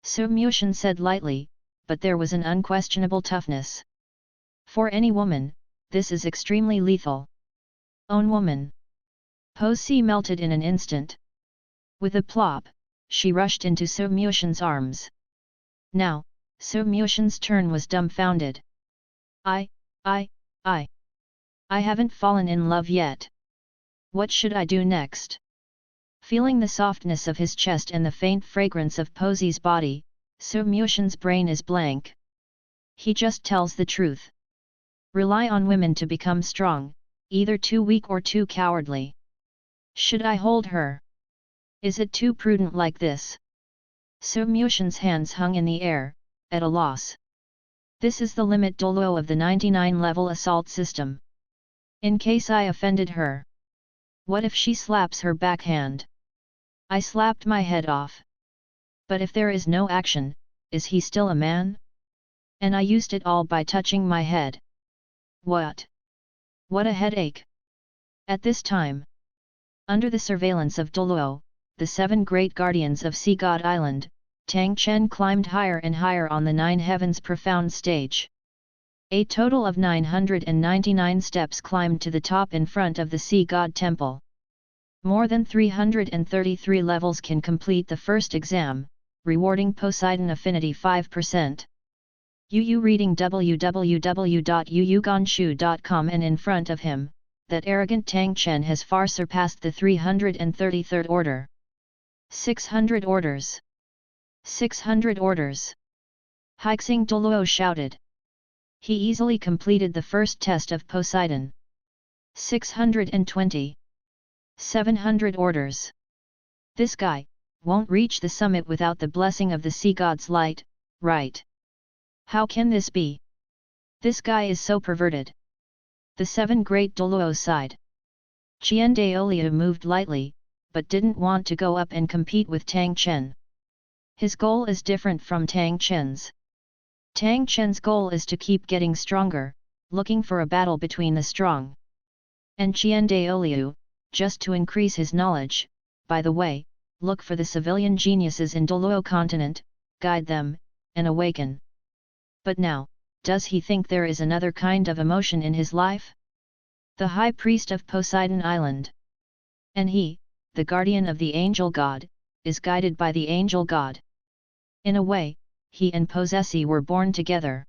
Su Muxian said lightly, but there was an unquestionable toughness. For any woman, this is extremely lethal. Own woman. Possi melted in an instant. With a plop, she rushed into Su Muxian's arms. Now, Su Muxian's turn was dumbfounded. I haven't fallen in love yet. What should I do next? Feeling the softness of his chest and the faint fragrance of Posi's body, Su Muxian's brain is blank. He just tells the truth. Rely on women to become strong, either too weak or too cowardly. Should I hold her? Is it too prudent like this? Su Muxian's hands hung in the air, at a loss. This is the limit Douluo of the 99-level assault system. In case I offended her. What if she slaps her backhand? I slapped my head off. But if there is no action, is he still a man? And I used it all by touching my head. What? What a headache! At this time, under the surveillance of Douluo, the 7 great guardians of Sea God Island, Tang Chen climbed higher and higher on the 9 heavens profound stage. A total of 999 steps climbed to the top in front of the Sea God Temple. More than 333 levels can complete the first exam, rewarding Poseidon Affinity 5%. Yu reading www.yuyuganshu.com, and in front of him, that arrogant Tang Chen has far surpassed the 333rd order. 600 orders! 600 orders! Haixing Douluo shouted. He easily completed the first test of Poseidon. 620. 700 orders. This guy won't reach the summit without the blessing of the sea god's light, right? How can this be? This guy is so perverted. The 7 great Douluo sighed. Qiandaoliu moved lightly, but didn't want to go up and compete with Tang Chen. His goal is different from Tang Chen's. Tang Chen's goal is to keep getting stronger, looking for a battle between the strong. And Qiandaoliu, just to increase his knowledge, by the way, look for the civilian geniuses in Douluo continent, guide them, and awaken. But now, does he think there is another kind of emotion in his life? The high priest of Poseidon Island. And he, the guardian of the angel god, is guided by the angel god. In a way, he and Possessi were born together.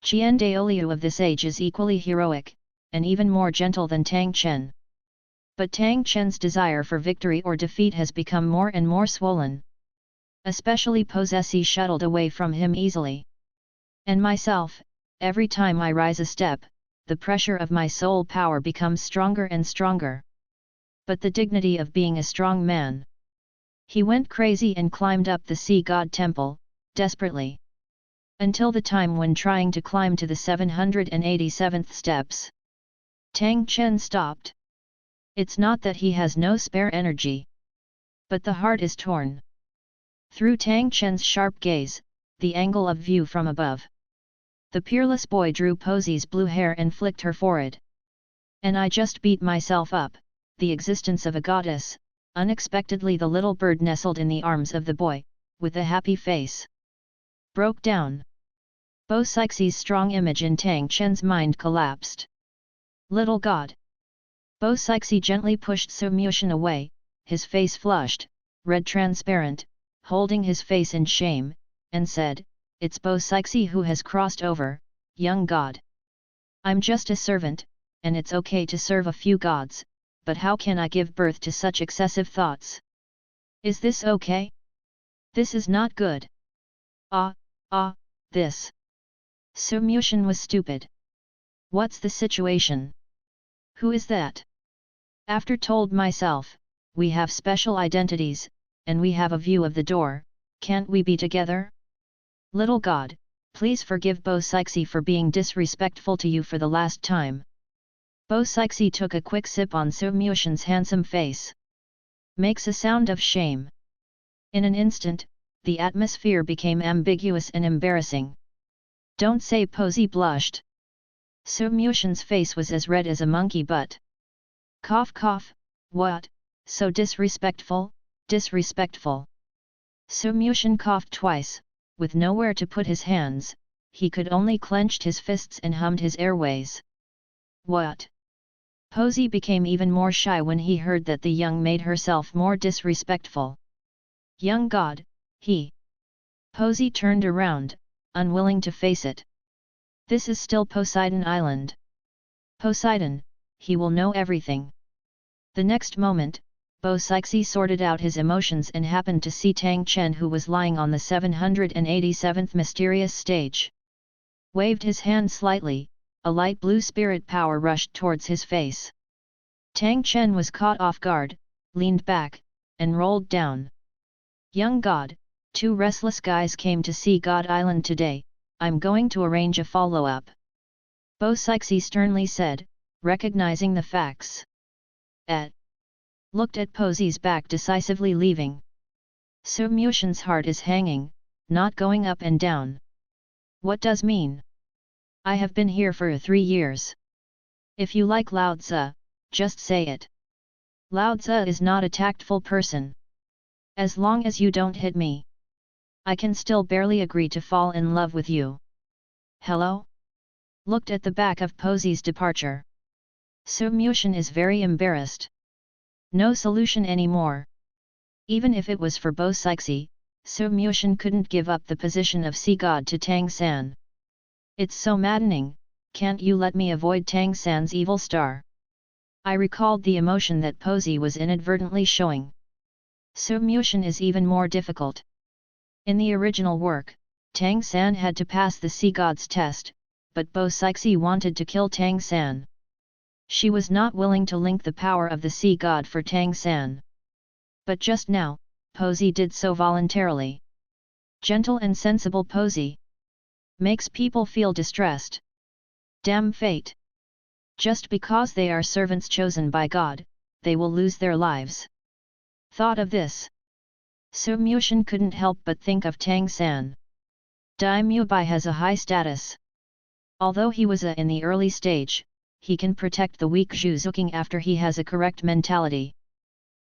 Qiandaoliu of this age is equally heroic, and even more gentle than Tang Chen. But Tang Chen's desire for victory or defeat has become more and more swollen. Especially Possessi shuttled away from him easily. And myself, every time I rise a step, the pressure of my soul power becomes stronger and stronger. But the dignity of being a strong man. He went crazy and climbed up the sea god temple, desperately. Until the time when trying to climb to the 787th steps. Tang Chen stopped. It's not that he has no spare energy. But the heart is torn. Through Tang Chen's sharp gaze, the angle of view from above. The peerless boy drew Posi's blue hair and flicked her forehead. And I just beat myself up, the existence of a goddess. Unexpectedly the little bird nestled in the arms of the boy, with a happy face. Broke down. Bo Sixie's strong image in Tang Chen's mind collapsed. Little god. Bo Sixie gently pushed Su Muxian away, his face flushed, red transparent, holding his face in shame, and said, It's Bo Sixie who has crossed over, young god. I'm just a servant, and it's okay to serve a few gods, but how can I give birth to such excessive thoughts? Is this okay? This is not good. This. Su Muxian was stupid. What's the situation? Who is that? After told myself, we have special identities, and we have a view of the door, can't we be together? Little god, please forgive Bo Sixie for being disrespectful to you for the last time. Bo Sixie took a quick sip on Su Muxian's handsome face. Makes a sound of shame. In an instant, the atmosphere became ambiguous and embarrassing. Don't say, Posey blushed. Su Mushin's face was as red as a monkey butt. Cough cough, what, so disrespectful, disrespectful. Su Mushin coughed twice, with nowhere to put his hands, he could only clenched his fists and hummed his airways. What? Posey became even more shy when he heard that the young made herself more disrespectful. Young god, he. Posey turned around, unwilling to face it. This is still Poseidon Island. Poseidon, he will know everything. The next moment, Bo Sixi sorted out his emotions and happened to see Tang Chen, who was lying on the 787th mysterious stage. Waved his hand slightly, a light blue spirit power rushed towards his face. Tang Chen was caught off guard, leaned back, and rolled down. Young god, two restless guys came to see God Island today, I'm going to arrange a follow-up. Bo Sixi sternly said, recognizing the facts. Looked at Posey's back, decisively leaving. Su Mushin's heart is hanging, not going up and down. What does mean? I have been here for 3 years. If you like Lao Tzu, just say it. Lao Tzu is not a tactful person. As long as you don't hit me, I can still barely agree to fall in love with you. Hello? Looked at the back of Posey's departure. Su Mushin is very embarrassed. No solution anymore. Even if it was for Bo Sixi, Su Mushin couldn't give up the position of sea god to Tang San. It's so maddening, can't you let me avoid Tang San's evil star? I recalled the emotion that Posey was inadvertently showing. Su Mushin is even more difficult. In the original work, Tang San had to pass the sea god's test, but Bo Sixi wanted to kill Tang San. She was not willing to link the power of the sea god for Tang San. But just now, Posey did so voluntarily. Gentle and sensible Posey. Makes people feel distressed. Damn fate. Just because they are servants chosen by God, they will lose their lives. Thought of this. Su Mushin couldn't help but think of Tang San. Daimyo Bai has a high status. Although he was in the early stage, he can protect the weak Zhuzuking after he has a correct mentality.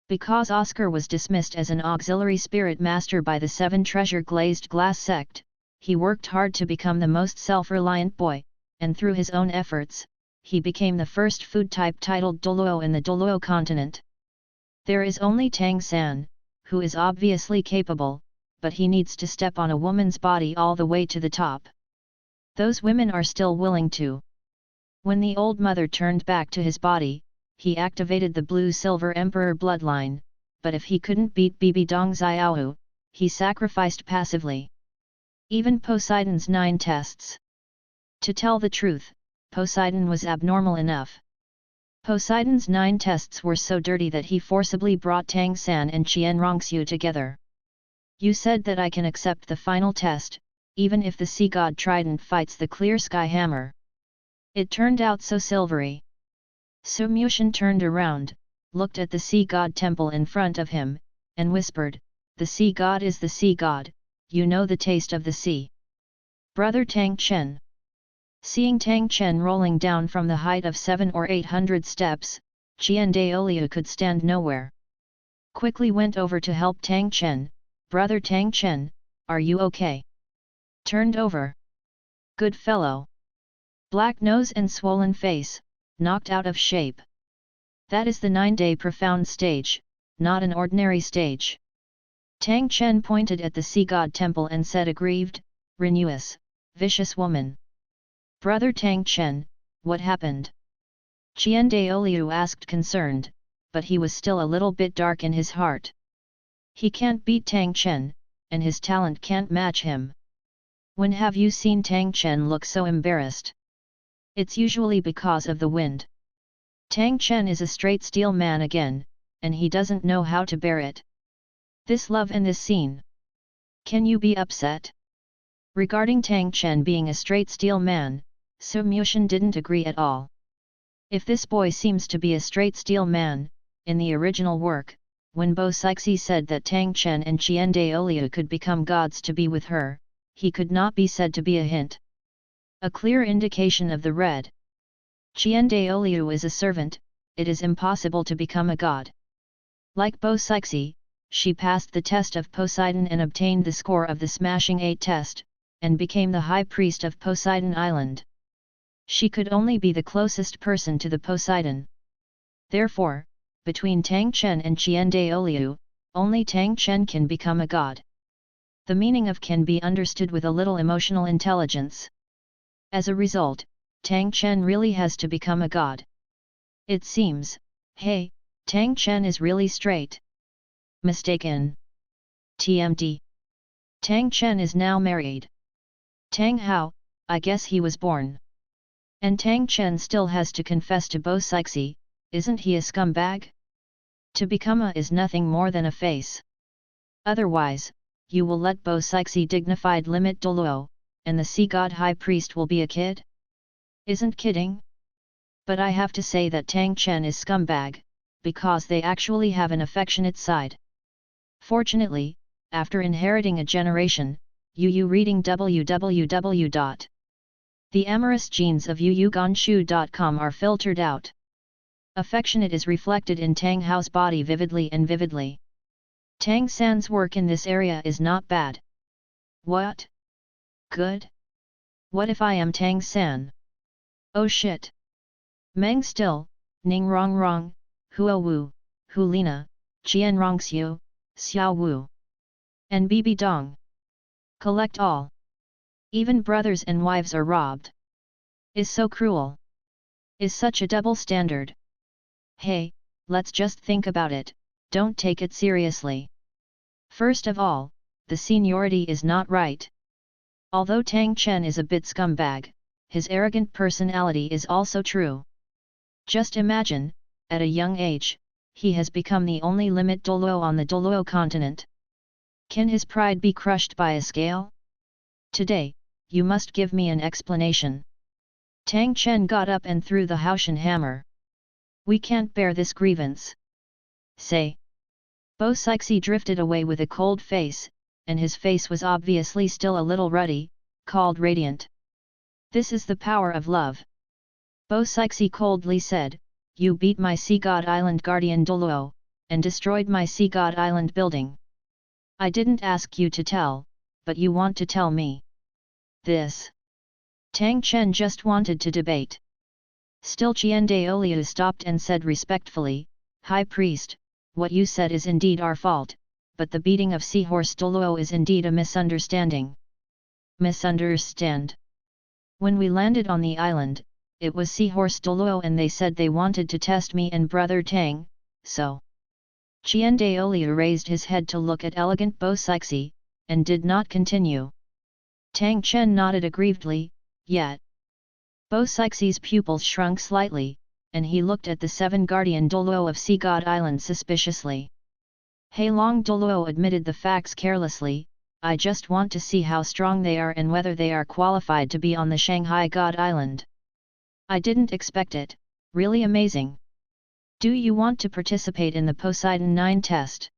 Because Oscar was dismissed as an auxiliary spirit master by the 7 Treasure Glazed Glass sect, he worked hard to become the most self-reliant boy, and through his own efforts, he became the first food type titled Douluo in the Douluo continent. There is only Tang San, who is obviously capable, but he needs to step on a woman's body all the way to the top. Those women are still willing to. When the old mother turned back to his body, he activated the Blue-Silver Emperor bloodline, but if he couldn't beat Bibi Dong Xiaohu, he sacrificed passively. Even Poseidon's 9 tests. To tell the truth, Poseidon was abnormal enough. Poseidon's 9 tests were so dirty that he forcibly brought Tang San and Qian Rongxiu together. You said that I can accept the final test, even if the sea god trident fights the clear sky hammer. It turned out so silvery. Su Mushin turned around, looked at the sea god temple in front of him, and whispered, the sea god is the sea god, you know the taste of the sea. Brother Tang Chen. Seeing Tang Chen rolling down from the height of 700 or 800 steps, Qian Daoliu could stand nowhere. Quickly went over to help Tang Chen, Brother Tang Chen, are you okay? Turned over. Good fellow. Black nose and swollen face, knocked out of shape. That is the 9-day profound stage, not an ordinary stage. Tang Chen pointed at the sea god temple and said, aggrieved, renewous, vicious woman. Brother Tang Chen, what happened? Qian Daoliu asked, concerned, but he was still a little bit dark in his heart. He can't beat Tang Chen, and his talent can't match him. When have you seen Tang Chen look so embarrassed? It's usually because of the wind. Tang Chen is a straight steel man again, and he doesn't know how to bear it. This love and this scene. Can you be upset? Regarding Tang Chen being a straight steel man, Su Mushin didn't agree at all. If this boy seems to be a straight steel man, in the original work, when Bo Sixi said that Tang Chen and Qian Daoliu could become gods to be with her, he could not be said to be a hint. A clear indication of the red. Qian Daoliu is a servant, it is impossible to become a god. Like Bo Sixi, she passed the test of Poseidon and obtained the score of the Smashing 8 test, and became the high priest of Poseidon Island. She could only be the closest person to the Poseidon. Therefore, between Tang Chen and Qian Daoliu, only Tang Chen can become a god. The meaning of can be understood with a little emotional intelligence. As a result, Tang Chen really has to become a god. It seems, hey, Tang Chen is really straight. Mistaken. TMD. Tang Chen is now married. Tang Hao, I guess he was born. And Tang Chen still has to confess to Bo Sixi, isn't he a scumbag? To become a is nothing more than a face. Otherwise, you will let Bo Sixi dignified limit Douluo, and the sea god high priest will be a kid? Isn't kidding? But I have to say that Tang Chen is scumbag, because they actually have an affectionate side. Fortunately, after inheriting a generation, Yu reading The amorous genes of yuyuganshu.com are filtered out. Affectionate is reflected in Tang Hao's body vividly and vividly. Tang San's work in this area is not bad. What? Good? What if I am Tang San? Oh shit! Meng still, Ning Rong Rong, Huo Wu, Hu Lina, Qian Rong Xiu, Xiao Wu. And Bibi Dong. Collect all. Even brothers and wives are robbed. Is so cruel. Is such a double standard. Hey, let's just think about it, don't take it seriously. First of all, the seniority is not right. Although Tang Chen is a bit scumbag, his arrogant personality is also true. Just imagine, at a young age, he has become the only limit Douluo on the Douluo continent. Can his pride be crushed by a scale? Today, you must give me an explanation. Tang Chen got up and threw the Haoshan hammer. We can't bear this grievance. Say. Bo Sixi drifted away with a cold face, and his face was obviously still a little ruddy, called radiant. This is the power of love. Bo Sixi coldly said, you beat my Sea God Island guardian Douluo, and destroyed my Sea God Island building. I didn't ask you to tell, but you want to tell me. This. Tang Chen just wanted to debate. Still Qian Daoliu stopped and said respectfully, High Priest, what you said is indeed our fault, but the beating of Seahorse Douluo is indeed a misunderstanding. Misunderstand? When we landed on the island, it was Seahorse Douluo and they said they wanted to test me and Brother Tang, so. Qian Daoliu raised his head to look at elegant Bo Sixi, and did not continue. Tang Chen nodded aggrievedly, yet. Bo Sixi's pupils shrunk slightly, and he looked at the 7 guardian Douluo of Sea God Island suspiciously. Heilong Douluo admitted the facts carelessly, I just want to see how strong they are and whether they are qualified to be on the Shanghai God Island. I didn't expect it, really amazing. Do you want to participate in the Poseidon 9 test?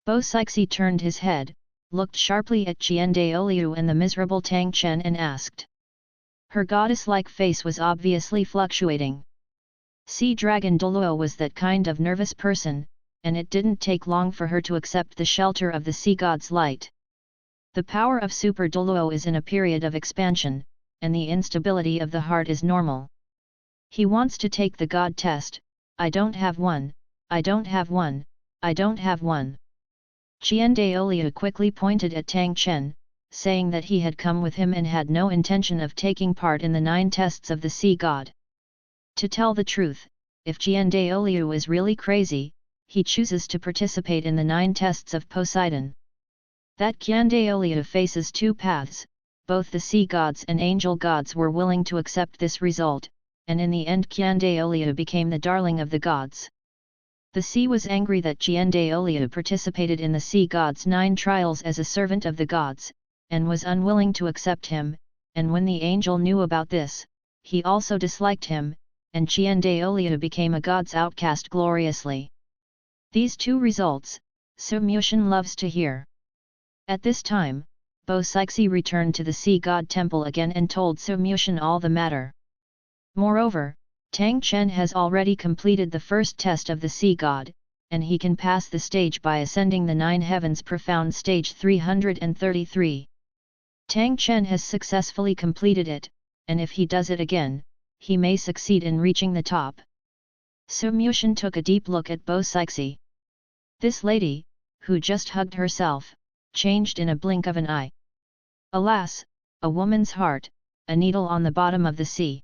Bo Sixi turned his head, looked sharply at Qian Daoliu and the miserable Tang Chen and asked. Her goddess-like face was obviously fluctuating. Sea Dragon Douluo was that kind of nervous person, and it didn't take long for her to accept the shelter of the sea god's light. The power of Super Douluo is in a period of expansion, and the instability of the heart is normal. He wants to take the god test, I don't have one, I don't have one, I don't have one. Qian Daoliu quickly pointed at Tang Chen, saying that he had come with him and had no intention of taking part in the 9 tests of the sea god. To tell the truth, if Qian Daoliu is really crazy, he chooses to participate in the 9 tests of Poseidon. That Qian Daoliu faces 2 paths, both the sea gods and angel gods were willing to accept this result, and in the end Qian Daoliu became the darling of the gods. The sea was angry that Qian Daoliu participated in the sea gods' 9 trials as a servant of the gods, and was unwilling to accept him, and when the angel knew about this, he also disliked him, and Qian Daoliu became a god's outcast gloriously. These two results, Su Muxian loves to hear. At this time, Bo Sixi returned to the sea god temple again and told Su Muxian all the matter. Moreover, Tang Chen has already completed the first test of the sea god, and he can pass the stage by ascending the 9 heavens profound stage 333. Tang Chen has successfully completed it, and if he does it again, he may succeed in reaching the top. Su Muxian took a deep look at Bo Sixi. This lady, who just hugged herself, changed in a blink of an eye. Alas, a woman's heart, a needle on the bottom of the sea.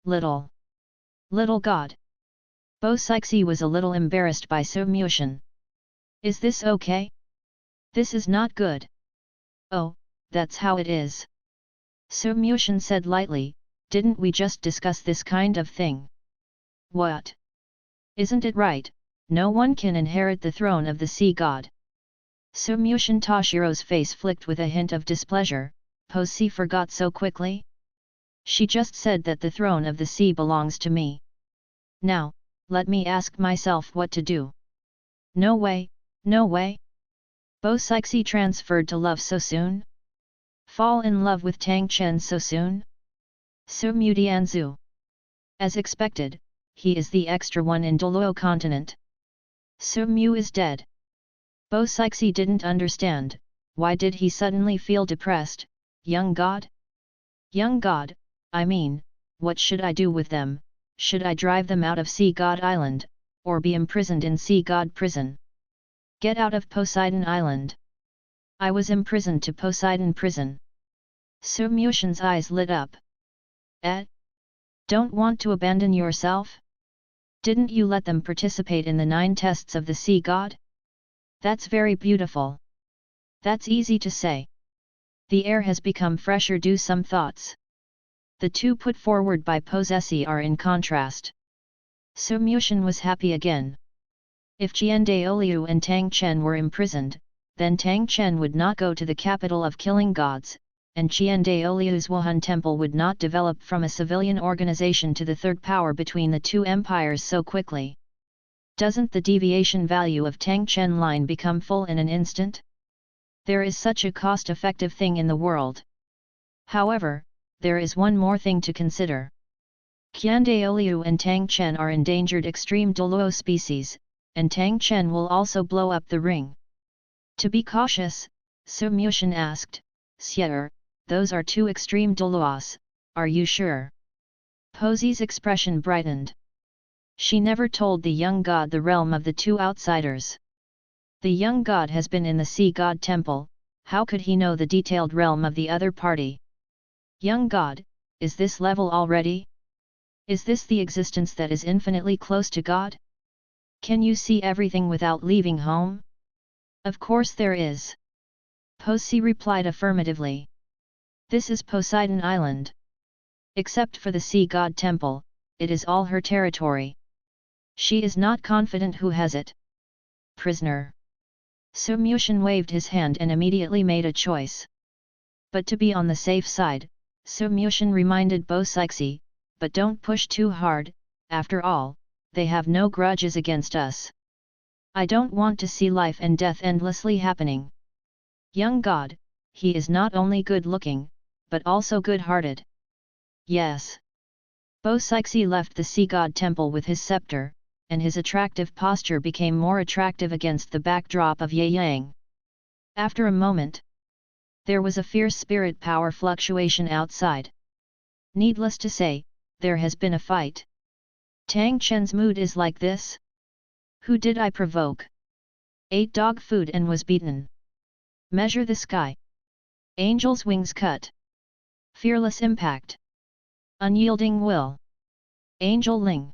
Little god. Bo Sixi was a little embarrassed by Su Muxian. Is this okay? This is not good. Oh, that's how it is. Su Muxian said lightly, didn't we just discuss this kind of thing? What? Isn't it right, no one can inherit the throne of the sea god? Su Muxian Tashiro's face flicked with a hint of displeasure. Posi forgot so quickly? She just said that the throne of the sea belongs to me. Now, let me ask myself what to do. No way, no way. Bo Sixi transferred to love so soon? Fall in love with Tang Chen so soon? Su Mudianzu. As expected, he is the extra one in Douluo continent. Su Mu is dead. Bo Sixi didn't understand, why did he suddenly feel depressed, young god? Young god, I mean, what should I do with them? Should I drive them out of Sea God Island, or be imprisoned in Sea God Prison? Get out of Poseidon Island. I was imprisoned to Poseidon Prison. Su Muxian's eyes lit up. Don't want to abandon yourself? Didn't you let them participate in the 9 tests of the sea god? That's very beautiful. That's easy to say. The air has become fresher. Do some thoughts. The two put forward by Posesi are in contrast. Su Muxian was happy again. If Jiandaoliu and Tang Chen were imprisoned, then Tang Chen would not go to the capital of killing gods, and Jiandaoliu's Wuhan temple would not develop from a civilian organization to the third power between the two empires so quickly. Doesn't the deviation value of Tang Chen line become full in an instant? There is such a cost-effective thing in the world. However, there is one more thing to consider. Jiandaoliu and Tang Chen are endangered extreme Douluo species, and Tang Chen will also blow up the ring. To be cautious, Su Muxian asked, Sire, those are 2 extreme Douluos, are you sure? Posi's expression brightened. She never told the young god the realm of the 2 outsiders. The young god has been in the sea god temple, how could he know the detailed realm of the other party? Young god, is this level already? Is this the existence that is infinitely close to God? Can you see everything without leaving home? Of course there is. Posi replied affirmatively. This is Poseidon Island. Except for the sea god temple, it is all her territory. She is not confident who has it. Prisoner. Su Muxian waved his hand and immediately made a choice. But to be on the safe side, Su Muxian reminded Bo Sixi, but don't push too hard, after all, they have no grudges against us. I don't want to see life and death endlessly happening. Young god, he is not only good-looking, but also good-hearted. Yes. Bo Sixi left the sea god temple with his scepter, and his attractive posture became more attractive against the backdrop of Ye Yang. After a moment, there was a fierce spirit power fluctuation outside. Needless to say, there has been a fight. Tang Chen's mood is like this? Who did I provoke? Ate dog food and was beaten. Measure the sky. Angel's wings cut. Fearless impact. Unyielding will. Angel Ling.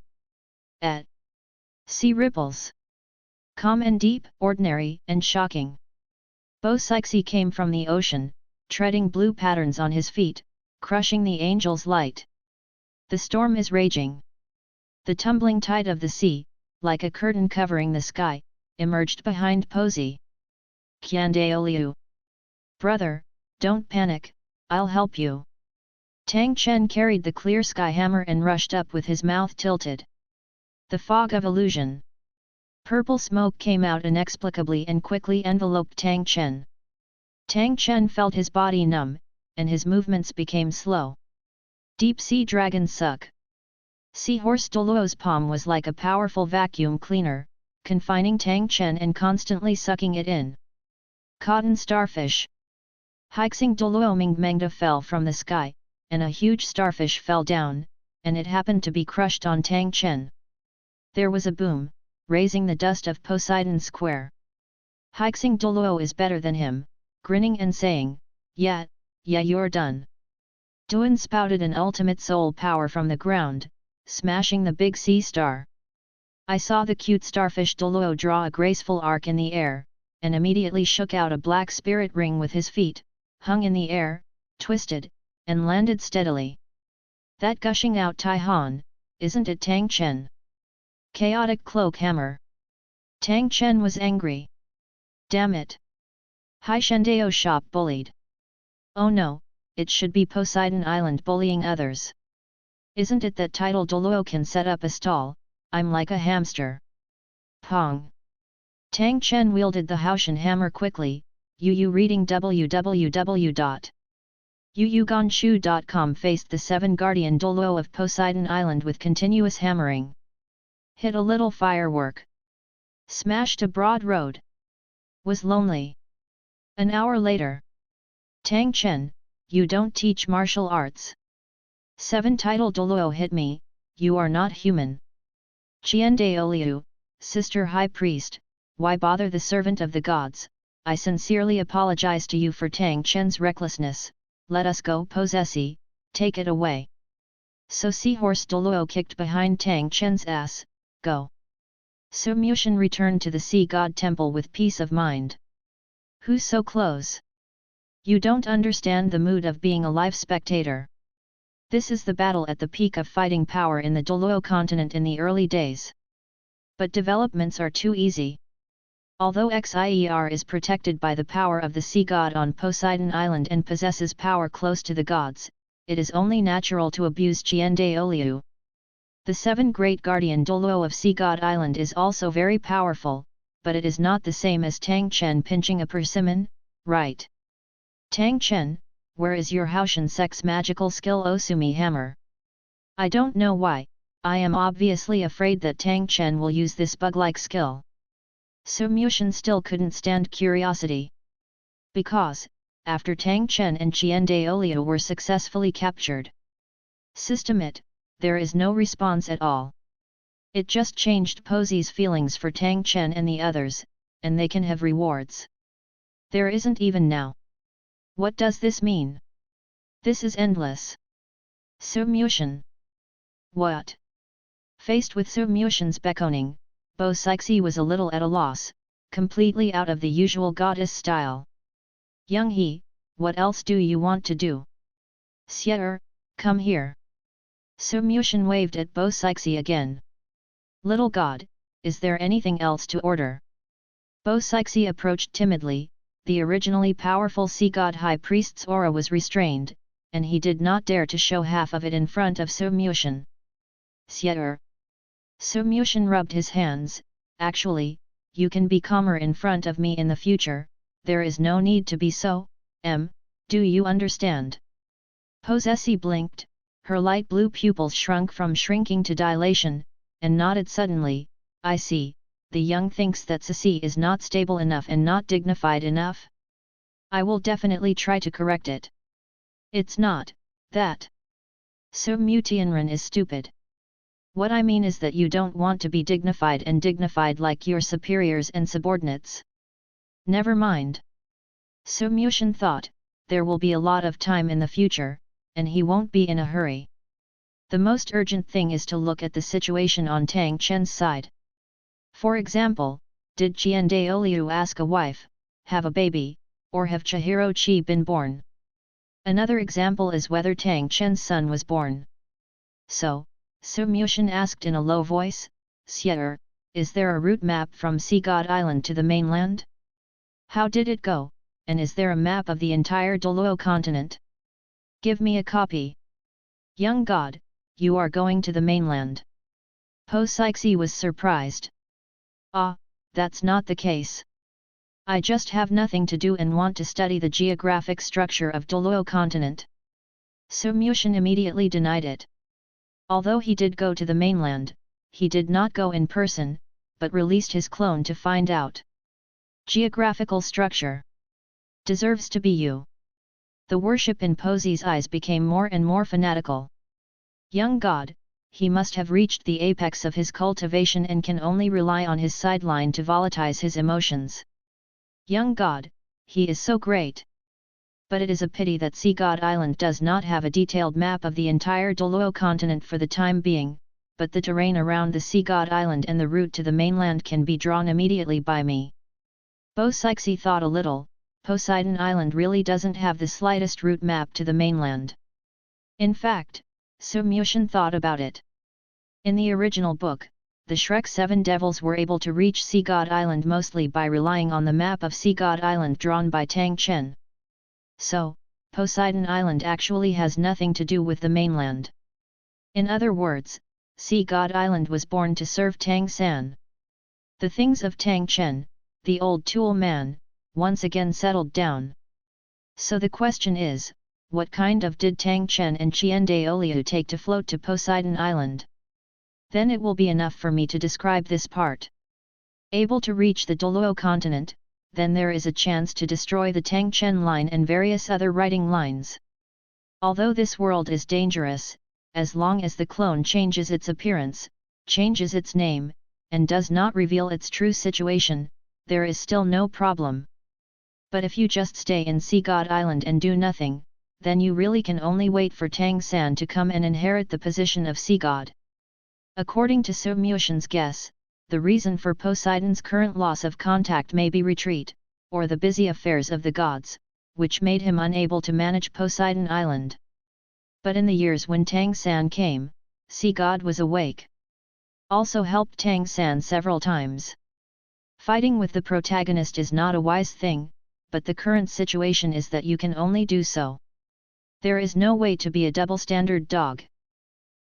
Sea ripples. Calm and deep, ordinary and shocking. Bo Sixi came from the ocean, treading blue patterns on his feet, crushing the angel's light. The storm is raging. The tumbling tide of the sea, like a curtain covering the sky, emerged behind Posi. Jiandaoliu. Brother, don't panic, I'll help you. Tang Chen carried the clear sky hammer and rushed up with his mouth tilted. The fog of illusion. Purple smoke came out inexplicably and quickly enveloped Tang Chen. Tang Chen felt his body numb, and his movements became slow. Deep Sea Dragon Suck. Seahorse Douluo's palm was like a powerful vacuum cleaner, confining Tang Chen and constantly sucking it in. Cotton Starfish. Hixing Douluo Mingmengda fell from the sky, and a huge starfish fell down, and it happened to be crushed on Tang Chen. There was a boom, raising the dust of Poseidon Square. Hixing Douluo is better than him, grinning and saying, yeah, you're done. Duan spouted an ultimate soul power from the ground, smashing the big sea star. I saw the cute starfish Douluo draw a graceful arc in the air, and immediately shook out a black spirit ring with his feet, hung in the air, twisted, and landed steadily. That gushing out Tai Han, isn't it Tang Chen? Chaotic Cloak Hammer. Tang Chen was angry. Damn it! Hai Shendao shop bullied. Oh no, it should be Poseidon Island bullying others. Isn't it that title Douluo can set up a stall? I'm like a hamster. Pong. Tang Chen wielded the Haoshan hammer quickly. Reading www.yuyuganshu.com faced the 7 Guardian Douluo of Poseidon Island with continuous hammering. Hit a little firework. Smashed a broad road. Was lonely. An hour later. Tang Chen, you don't teach martial arts. 7 title Douluo hit me, you are not human. Qiandaoliu, Sister High Priest, why bother the servant of the gods? I sincerely apologize to you for Tang Chen's recklessness, let us go Possessi, take it away. So Seahorse Douluo kicked behind Tang Chen's ass, go. So Mushin returned to the sea god temple with peace of mind. Who's so close? You don't understand the mood of being a live spectator. This is the battle at the peak of fighting power in the Douluo continent in the early days. But developments are too easy. Although Xier is protected by the power of the sea god on Poseidon Island and possesses power close to the gods, it is only natural to abuse Qiandaoliu. The 7 Great Guardian Douluo of Sea God Island is also very powerful, but it is not the same as Tang Chen pinching a persimmon, right? Tang Chen, where is your Haoshan sex magical skill Osumi hammer? I don't know why, I am obviously afraid that Tang Chen will use this bug-like skill. So Mushin still couldn't stand curiosity. Because, after Tang Chen and Qiandaoliu were successfully captured. System it, there is no response at all. It just changed Posey's feelings for Tang Chen and the others, and they can have rewards. There isn't even now. What does this mean? This is endless. Su Mushin. What? Faced with Su Mushin's beckoning, Bo Sixi was a little at a loss, completely out of the usual goddess style. Young he, what else do you want to do? Sieter, come here. Su Mushin waved at Bo Sixi again. Little god, is there anything else to order? Bo Sixi approached timidly, the originally powerful sea god high priest's aura was restrained, and he did not dare to show half of it in front of Su Mushin. Sieter. Su Mushin rubbed his hands, actually, you can be calmer in front of me in the future, there is no need to be so, do you understand? Possessi blinked, her light blue pupils shrunk from shrinking to dilation, and nodded suddenly, I see, the young thinks that Sisi is not stable enough and not dignified enough. I will definitely try to correct it. It's not, that. Su Mutianran is stupid. What I mean is that you don't want to be dignified and dignified like your superiors and subordinates. Never mind. Su Mushin thought, there will be a lot of time in the future, and he won't be in a hurry. The most urgent thing is to look at the situation on Tang Chen's side. For example, did Qiandaoliu ask a wife, have a baby, or have Chihiro Chi been born? Another example is whether Tang Chen's son was born. So, Su Mushin asked in a low voice, Sieter, is there a route map from Sea God Island to the mainland? How did it go, and is there a map of the entire Douluo continent? Give me a copy. Young god, you are going to the mainland. Po Sixi was surprised. Ah, that's not the case. I just have nothing to do and want to study the geographic structure of Douluo continent. Su Muxian immediately denied it. Although he did go to the mainland, he did not go in person, but released his clone to find out. Geographical structure deserves to be you. The worship in Posey's eyes became more and more fanatical. Young god, he must have reached the apex of his cultivation and can only rely on his sideline to volatilize his emotions. Young god, he is so great. But it is a pity that Sea God Island does not have a detailed map of the entire Douluo continent for the time being, but the terrain around the Sea God Island and the route to the mainland can be drawn immediately by me. Bo Sixi thought a little. Poseidon Island really doesn't have the slightest route map to the mainland. In fact, Su Muxian thought about it. In the original book, the Shrek Seven Devils were able to reach Sea God Island mostly by relying on the map of Sea God Island drawn by Tang Chen. So, Poseidon Island actually has nothing to do with the mainland. In other words, Sea God Island was born to serve Tang San. The things of Tang Chen, the old tool man, once again settled down. So the question is, what kind of did Tang Chen and Qian Daoliu take to float to Poseidon Island? Then it will be enough for me to describe this part. Able to reach the Douluo continent, then there is a chance to destroy the Tang Chen line and various other writing lines. Although this world is dangerous, as long as the clone changes its appearance, changes its name, and does not reveal its true situation, there is still no problem. But if you just stay in Sea God Island and do nothing, then you really can only wait for Tang San to come and inherit the position of Sea God. According to Su Muxian's guess, the reason for Poseidon's current loss of contact may be retreat, or the busy affairs of the gods, which made him unable to manage Poseidon Island. But in the years when Tang San came, Sea God was awake. Also helped Tang San several times. Fighting with the protagonist is not a wise thing, but the current situation is that you can only do so. There is no way to be a double-standard dog.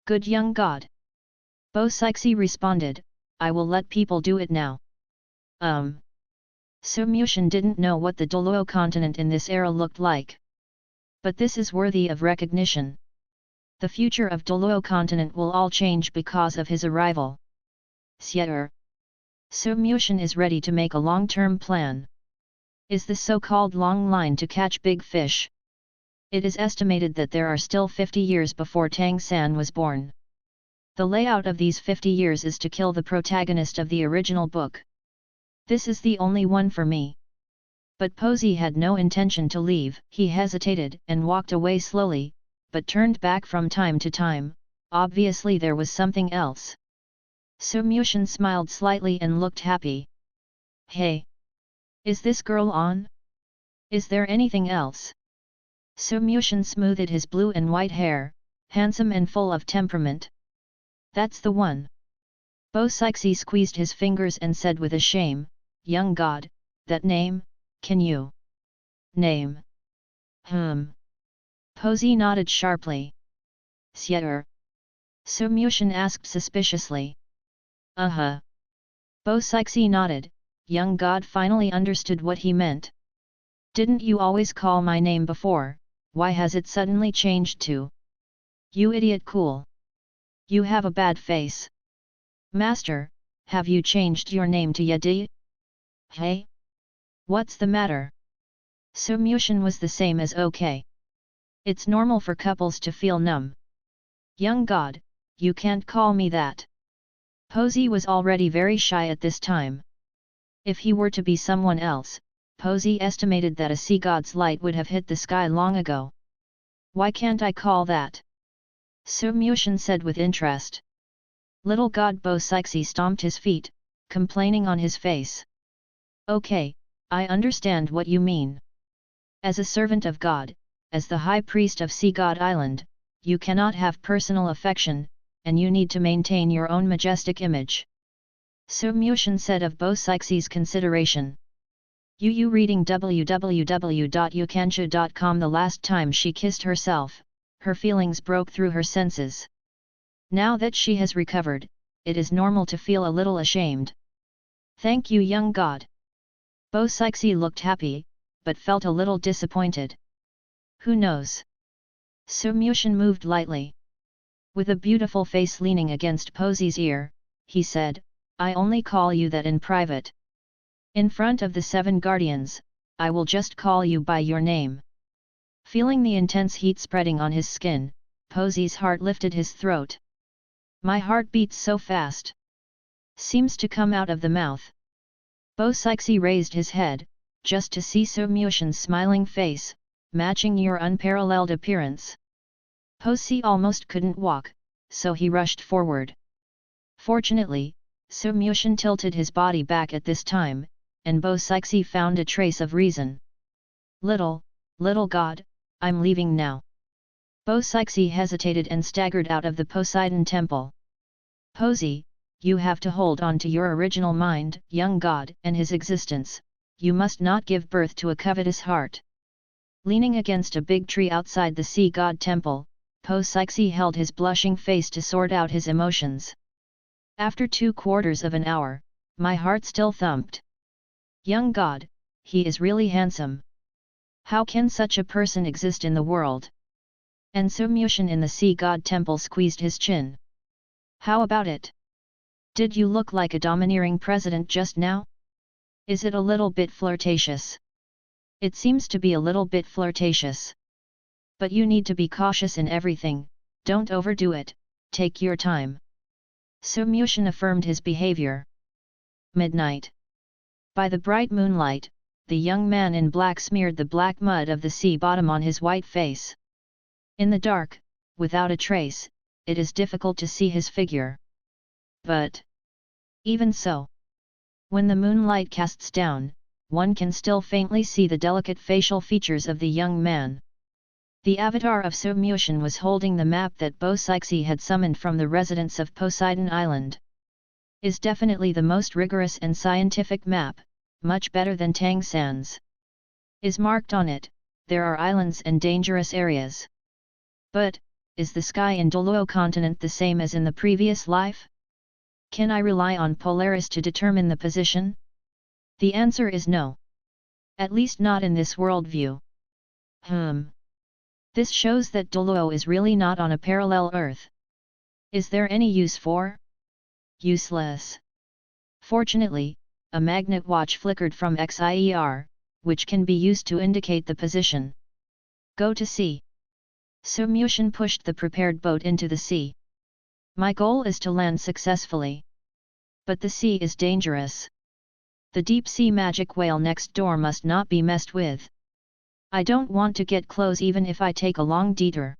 Good young god. Bo Sixi responded, I will let people do it now. Su Muxian didn't know what the Douluo continent in this era looked like. But this is worthy of recognition. The future of Douluo continent will all change because of his arrival. Sier. Su Muxian is ready to make a long-term plan. Is the so-called long line to catch big fish? It is estimated that there are still 50 years before Tang San was born. The layout of these 50 years is to kill the protagonist of the original book. This is the only one for me. But Posey had no intention to leave. He hesitated and walked away slowly, but turned back from time to time. Obviously there was something else. Su Muxian smiled slightly and looked happy. Hey! Is this girl on? Is there anything else? Su Muxian smoothed his blue and white hair, handsome and full of temperament. That's the one. Bo Sixi squeezed his fingers and said with a shame, young god, that name, can you? Name. Posey nodded sharply. Sier. Su Muxian asked suspiciously. Bo Sixi nodded, young god finally understood what he meant. Didn't you always call my name before, why has it suddenly changed to? You idiot cool. You have a bad face. Master, have you changed your name to Yadi? Hey? What's the matter? Su Muxian was the same as okay. It's normal for couples to feel numb. Young god, you can't call me that. Posey was already very shy at this time. If he were to be someone else, Posey estimated that a sea god's light would have hit the sky long ago. Why can't I call that? Su Muxian said with interest. Little god Bo Sixi stomped his feet, complaining on his face. Okay, I understand what you mean. As a servant of God, as the high priest of Sea God Island, you cannot have personal affection, and you need to maintain your own majestic image. Su Muxian said of Bo Sixi's consideration. Yu reading www.yukansha.com. The last time she kissed herself, her feelings broke through her senses. Now that she has recovered, it is normal to feel a little ashamed. Thank you, young god. Bo Sixi looked happy, but felt a little disappointed. Who knows? Su Mushin moved lightly. With a beautiful face leaning against Posi's ear, he said, I only call you that in private. In front of the 7 guardians, I will just call you by your name. Feeling the intense heat spreading on his skin, Posi's heart lifted his throat. My heart beats so fast. Seems to come out of the mouth. Bo Sixi raised his head, just to see Su Mushin's smiling face, matching your unparalleled appearance. Posi almost couldn't walk, so he rushed forward. Fortunately, Su Mushin tilted his body back at this time, and Bo Sixi found a trace of reason. Little god, I'm leaving now. Bo Sixi hesitated and staggered out of the Poseidon temple. Posi, you have to hold on to your original mind, young god, and his existence. You must not give birth to a covetous heart. Leaning against a big tree outside the sea god temple, Po Sixi held his blushing face to sort out his emotions. After 2/4 of an hour, my heart still thumped. Young god, he is really handsome. How can such a person exist in the world? And Su Mushin in the sea god temple squeezed his chin. How about it? Did you look like a domineering president just now? Is it a little bit flirtatious? It seems to be a little bit flirtatious. But you need to be cautious in everything, don't overdo it, take your time. Su Mushin affirmed his behavior. Midnight. By the bright moonlight, the young man in black smeared the black mud of the sea bottom on his white face. In the dark, without a trace, it is difficult to see his figure. But even so, when the moonlight casts down, one can still faintly see the delicate facial features of the young man. The avatar of Su Mushin was holding the map that Bo Sixi had summoned from the residents of Poseidon Island. Is definitely the most rigorous and scientific map, much better than Tang San's. Is marked on it, there are islands and dangerous areas. But, is the sky in Douluo continent the same as in the previous life? Can I rely on Polaris to determine the position? The answer is no. At least not in this worldview. This shows that Douluo is really not on a parallel Earth. Is there any use for? Useless. Fortunately, a magnet watch flickered from XIER, which can be used to indicate the position. Go to sea. Su Mushin pushed the prepared boat into the sea. My goal is to land successfully. But the sea is dangerous. The deep-sea magic whale next door must not be messed with. I don't want to get close even if I take a long detour.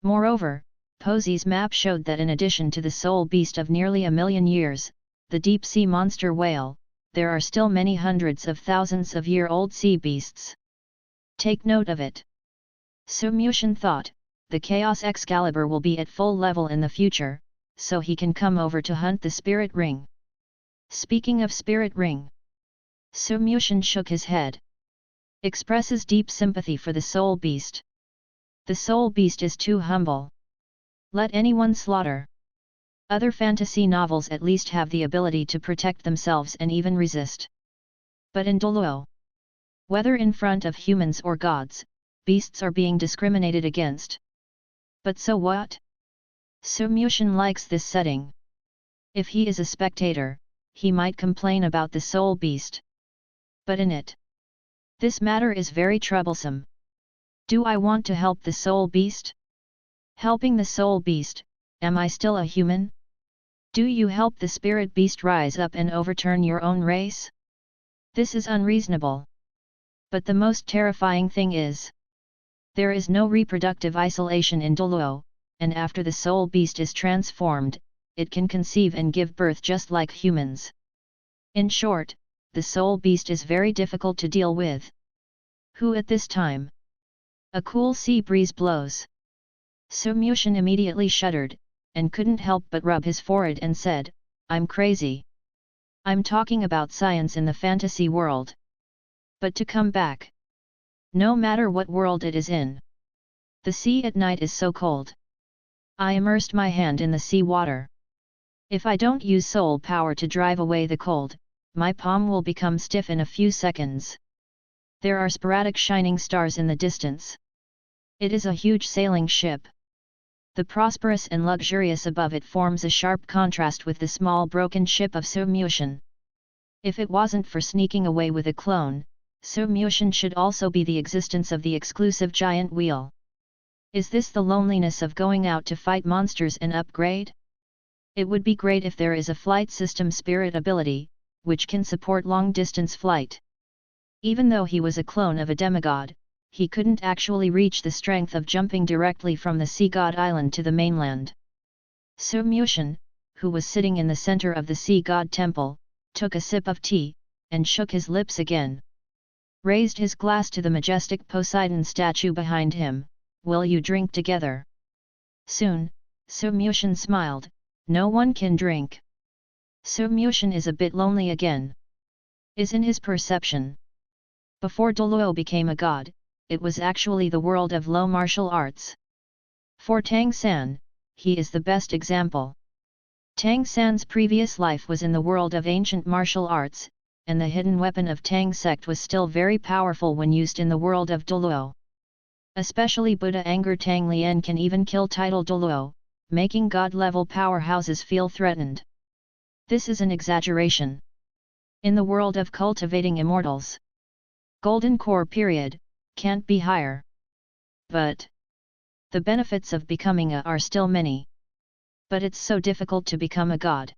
Moreover, Posi's map showed that in addition to the soul beast of nearly 1,000,000 years, the deep-sea monster whale, there are still many hundreds of thousands of year-old sea beasts. Take note of it. Su Mushin thought, the Chaos Excalibur will be at full level in the future, so he can come over to hunt the spirit ring. Speaking of spirit ring, Su Mushin shook his head. Expresses deep sympathy for the soul beast. The soul beast is too humble. Let anyone slaughter. Other fantasy novels at least have the ability to protect themselves and even resist. But in Douluo, whether in front of humans or gods, beasts are being discriminated against. But so what? Su Mushin likes this setting. If he is a spectator, he might complain about the soul beast. But in it, this matter is very troublesome. Do I want to help the soul beast? Helping the soul beast, am I still a human? Do you help the spirit beast rise up and overturn your own race? This is unreasonable. But the most terrifying thing is, there is no reproductive isolation in Douluo, and after the soul beast is transformed, it can conceive and give birth just like humans. In short, the soul beast is very difficult to deal with. Who at this time? A cool sea breeze blows. Su Mushin immediately shuddered, and couldn't help but rub his forehead and said, I'm crazy. I'm talking about science in the fantasy world. But to come back. No matter what world it is in. The sea at night is so cold. I immersed my hand in the sea water. If I don't use soul power to drive away the cold, my palm will become stiff in a few seconds. There are sporadic shining stars in the distance. It is a huge sailing ship. The prosperous and luxurious above it forms a sharp contrast with the small broken ship of Su-Mushan. If it wasn't for sneaking away with a clone, Su-Mushan should also be the existence of the exclusive giant wheel. Is this the loneliness of going out to fight monsters and upgrade? It would be great if there is a flight system spirit ability, which can support long-distance flight. Even though he was a clone of a demigod, he couldn't actually reach the strength of jumping directly from the sea god island to the mainland. Su-Mushan, who was sitting in the center of the sea god temple, took a sip of tea, and shook his lips again. Raised his glass to the majestic Poseidon statue behind him. Will you drink together? Soon, Su-Mushan smiled, no one can drink. Su-Mushan is a bit lonely again. Is in his perception. Before Douluo became a god, it was actually the world of low martial arts. For Tang San, he is the best example. Tang San's previous life was in the world of ancient martial arts, and the hidden weapon of Tang sect was still very powerful when used in the world of Douluo. Especially Buddha Anger Tang Lien can even kill title Douluo, making god-level powerhouses feel threatened. This is an exaggeration. In the world of cultivating immortals, Golden Core period, can't be higher. But the benefits of becoming a are still many. But it's so difficult to become a god.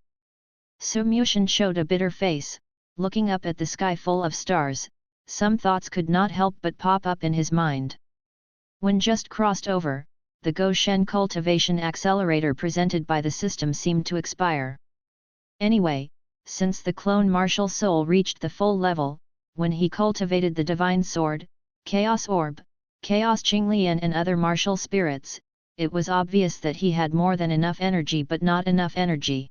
Su-Mushan showed a bitter face, looking up at the sky full of stars. Some thoughts could not help but pop up in his mind. When just crossed over, the Goshen cultivation accelerator presented by the system seemed to expire. Anyway, since the clone martial soul reached the full level, when he cultivated the divine sword, Chaos Orb, Chaos Qinglian and other martial spirits, it was obvious that he had more than enough energy but not enough energy.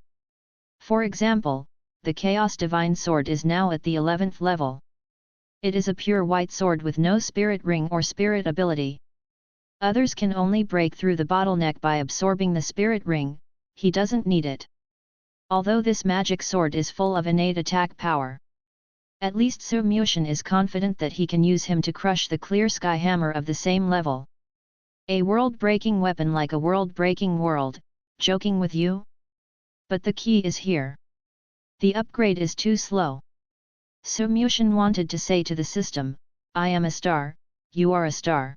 For example, the Chaos Divine Sword is now at the 11th level. It is a pure white sword with no spirit ring or spirit ability. Others can only break through the bottleneck by absorbing the spirit ring, he doesn't need it. Although this magic sword is full of innate attack power. At least Su-Mushan is confident that he can use him to crush the clear sky hammer of the same level. A world-breaking weapon like a world-breaking world, joking with you? But the key is here. The upgrade is too slow. Su-Mushan wanted to say to the system, I am a star, you are a star.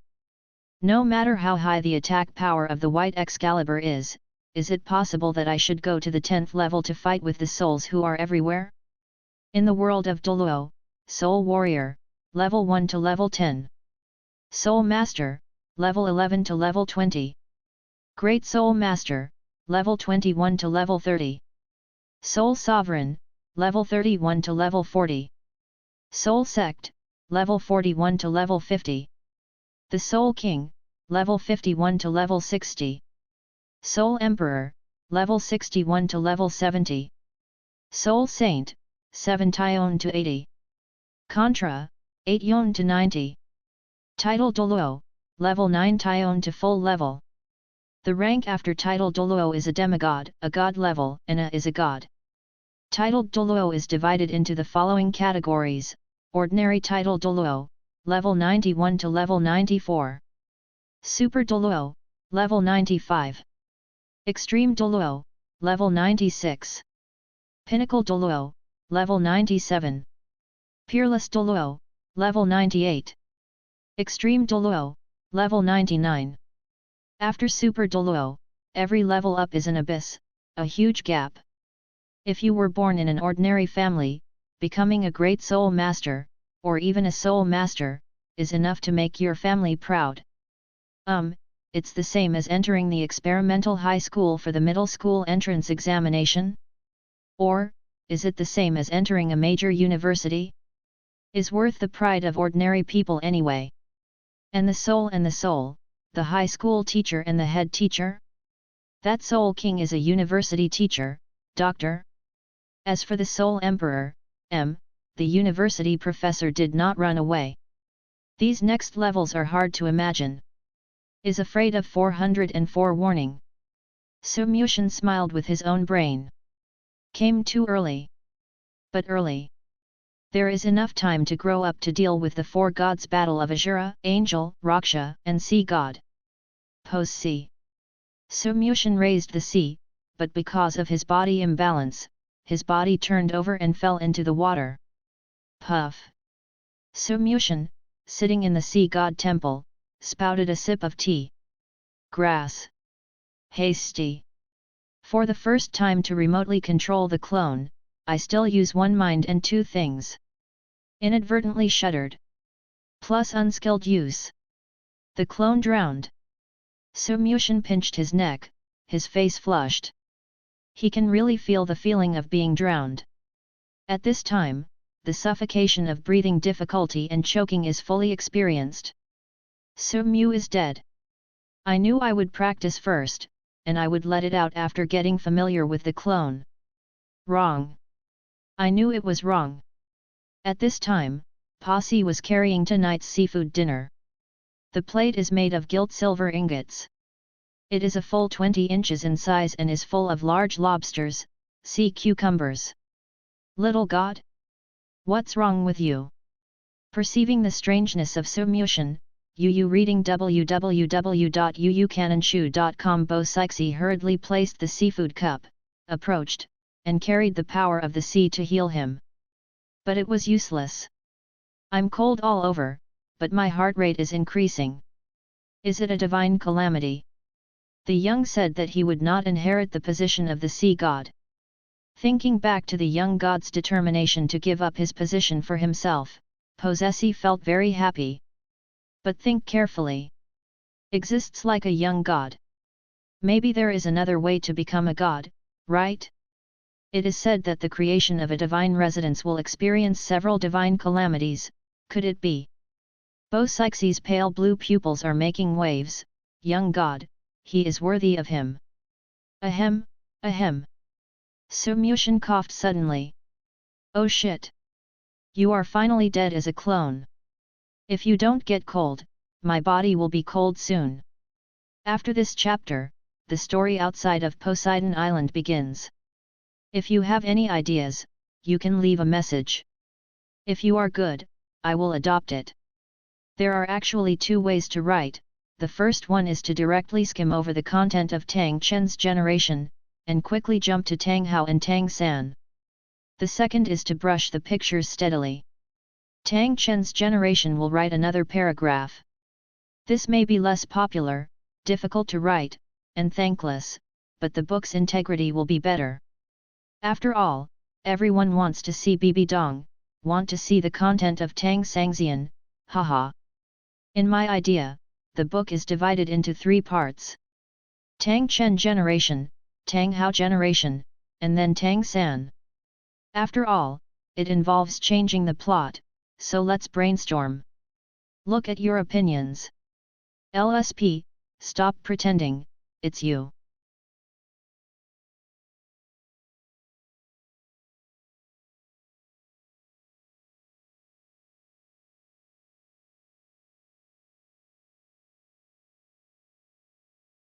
No matter how high the attack power of the White Excalibur is it possible that I should go to the 10th level to fight with the souls who are everywhere? In the world of Douluo, Soul Warrior, level 1 to level 10. Soul Master, level 11 to level 20. Great Soul Master, level 21 to level 30. Soul Sovereign, level 31 to level 40. Soul Sect, level 41 to level 50. The Soul King, level 51 to level 60. Soul Emperor, level 61 to level 70. Soul Saint, 7 Tyon to 80. Contra, 8 Yon to 90. Title Douluo, level 9 Tyon to full level. The rank after title Douluo is a demigod, a god level, and a is a god. Title Douluo is divided into the following categories: Ordinary title Douluo, level 91 to level 94. Super Douluo, level 95. Extreme Douluo, level 96. Pinnacle Douluo, level 97. Peerless Douluo, level 98. Extreme Douluo, level 99. After Super Douluo, every level up is an abyss, a huge gap. If you were born in an ordinary family, becoming a great soul master, or even a soul master, is enough to make your family proud. It's the same as entering the experimental high school for the middle school entrance examination? Or, is it the same as entering a major university? Is worth the pride of ordinary people anyway? And the soul, the high school teacher and the head teacher? That Soul King is a university teacher, doctor. As for the Soul Emperor, the university professor did not run away. These next levels are hard to imagine. Is afraid of 404 warning. Su-Mushan smiled with his own brain. Came too early. But early. There is enough time to grow up to deal with the four gods' battle of Asura, Angel, Raksha, and Sea God. Pose C. Sumyushan raised the sea, but because of his body imbalance, his body turned over and fell into the water. Puff. Sumyushan, sitting in the sea god temple, spouted a sip of tea. Grass. Hasty. For the first time to remotely control the clone, I still use one mind and two things. Inadvertently shuddered. Plus unskilled use. The clone drowned. Sumyushan pinched his neck, his face flushed. He can really feel the feeling of being drowned. At this time, the suffocation of breathing difficulty and choking is fully experienced. Sumyu is dead. I knew I would practice first, and I would let it out after getting familiar with the clone. Wrong. I knew it was wrong. At this time, Posse was carrying tonight's seafood dinner. The plate is made of gilt silver ingots. It is a full 20 inches in size and is full of large lobsters, sea cucumbers. Little god? What's wrong with you? Perceiving the strangeness of Sumyushan, Yu reading www.yuyucananshu.com Bo Sixi hurriedly placed the seafood cup, approached, and carried the power of the sea to heal him. But it was useless. I'm cold all over, but my heart rate is increasing. Is it a divine calamity? The young said that he would not inherit the position of the sea god. Thinking back to the young god's determination to give up his position for himself, Posesi felt very happy. But think carefully. Exists like a young god. Maybe there is another way to become a god, right? It is said that the creation of a divine residence will experience several divine calamities. Could it be? Bo Sixi's pale blue pupils are making waves. Young god, he is worthy of him. Ahem, ahem. Sumyushan coughed suddenly. Oh shit! You are finally dead as a clone. If you don't get cold, my body will be cold soon. After this chapter, the story outside of Poseidon Island begins. If you have any ideas, you can leave a message. If you are good, I will adopt it. There are actually two ways to write. The first one is to directly skim over the content of Tang Chen's generation, and quickly jump to Tang Hao and Tang San. The second is to brush the pictures steadily. Tang Chen's generation will write another paragraph. This may be less popular, difficult to write, and thankless, but the book's integrity will be better. After all, everyone wants to see Bibi Dong, want to see the content of Tang Sangxian, haha. In my idea, the book is divided into 3 parts. Tang Chen generation, Tang Hao generation, and then Tang San. After all, it involves changing the plot, so let's brainstorm. Look at your opinions. LSP, stop pretending, it's you.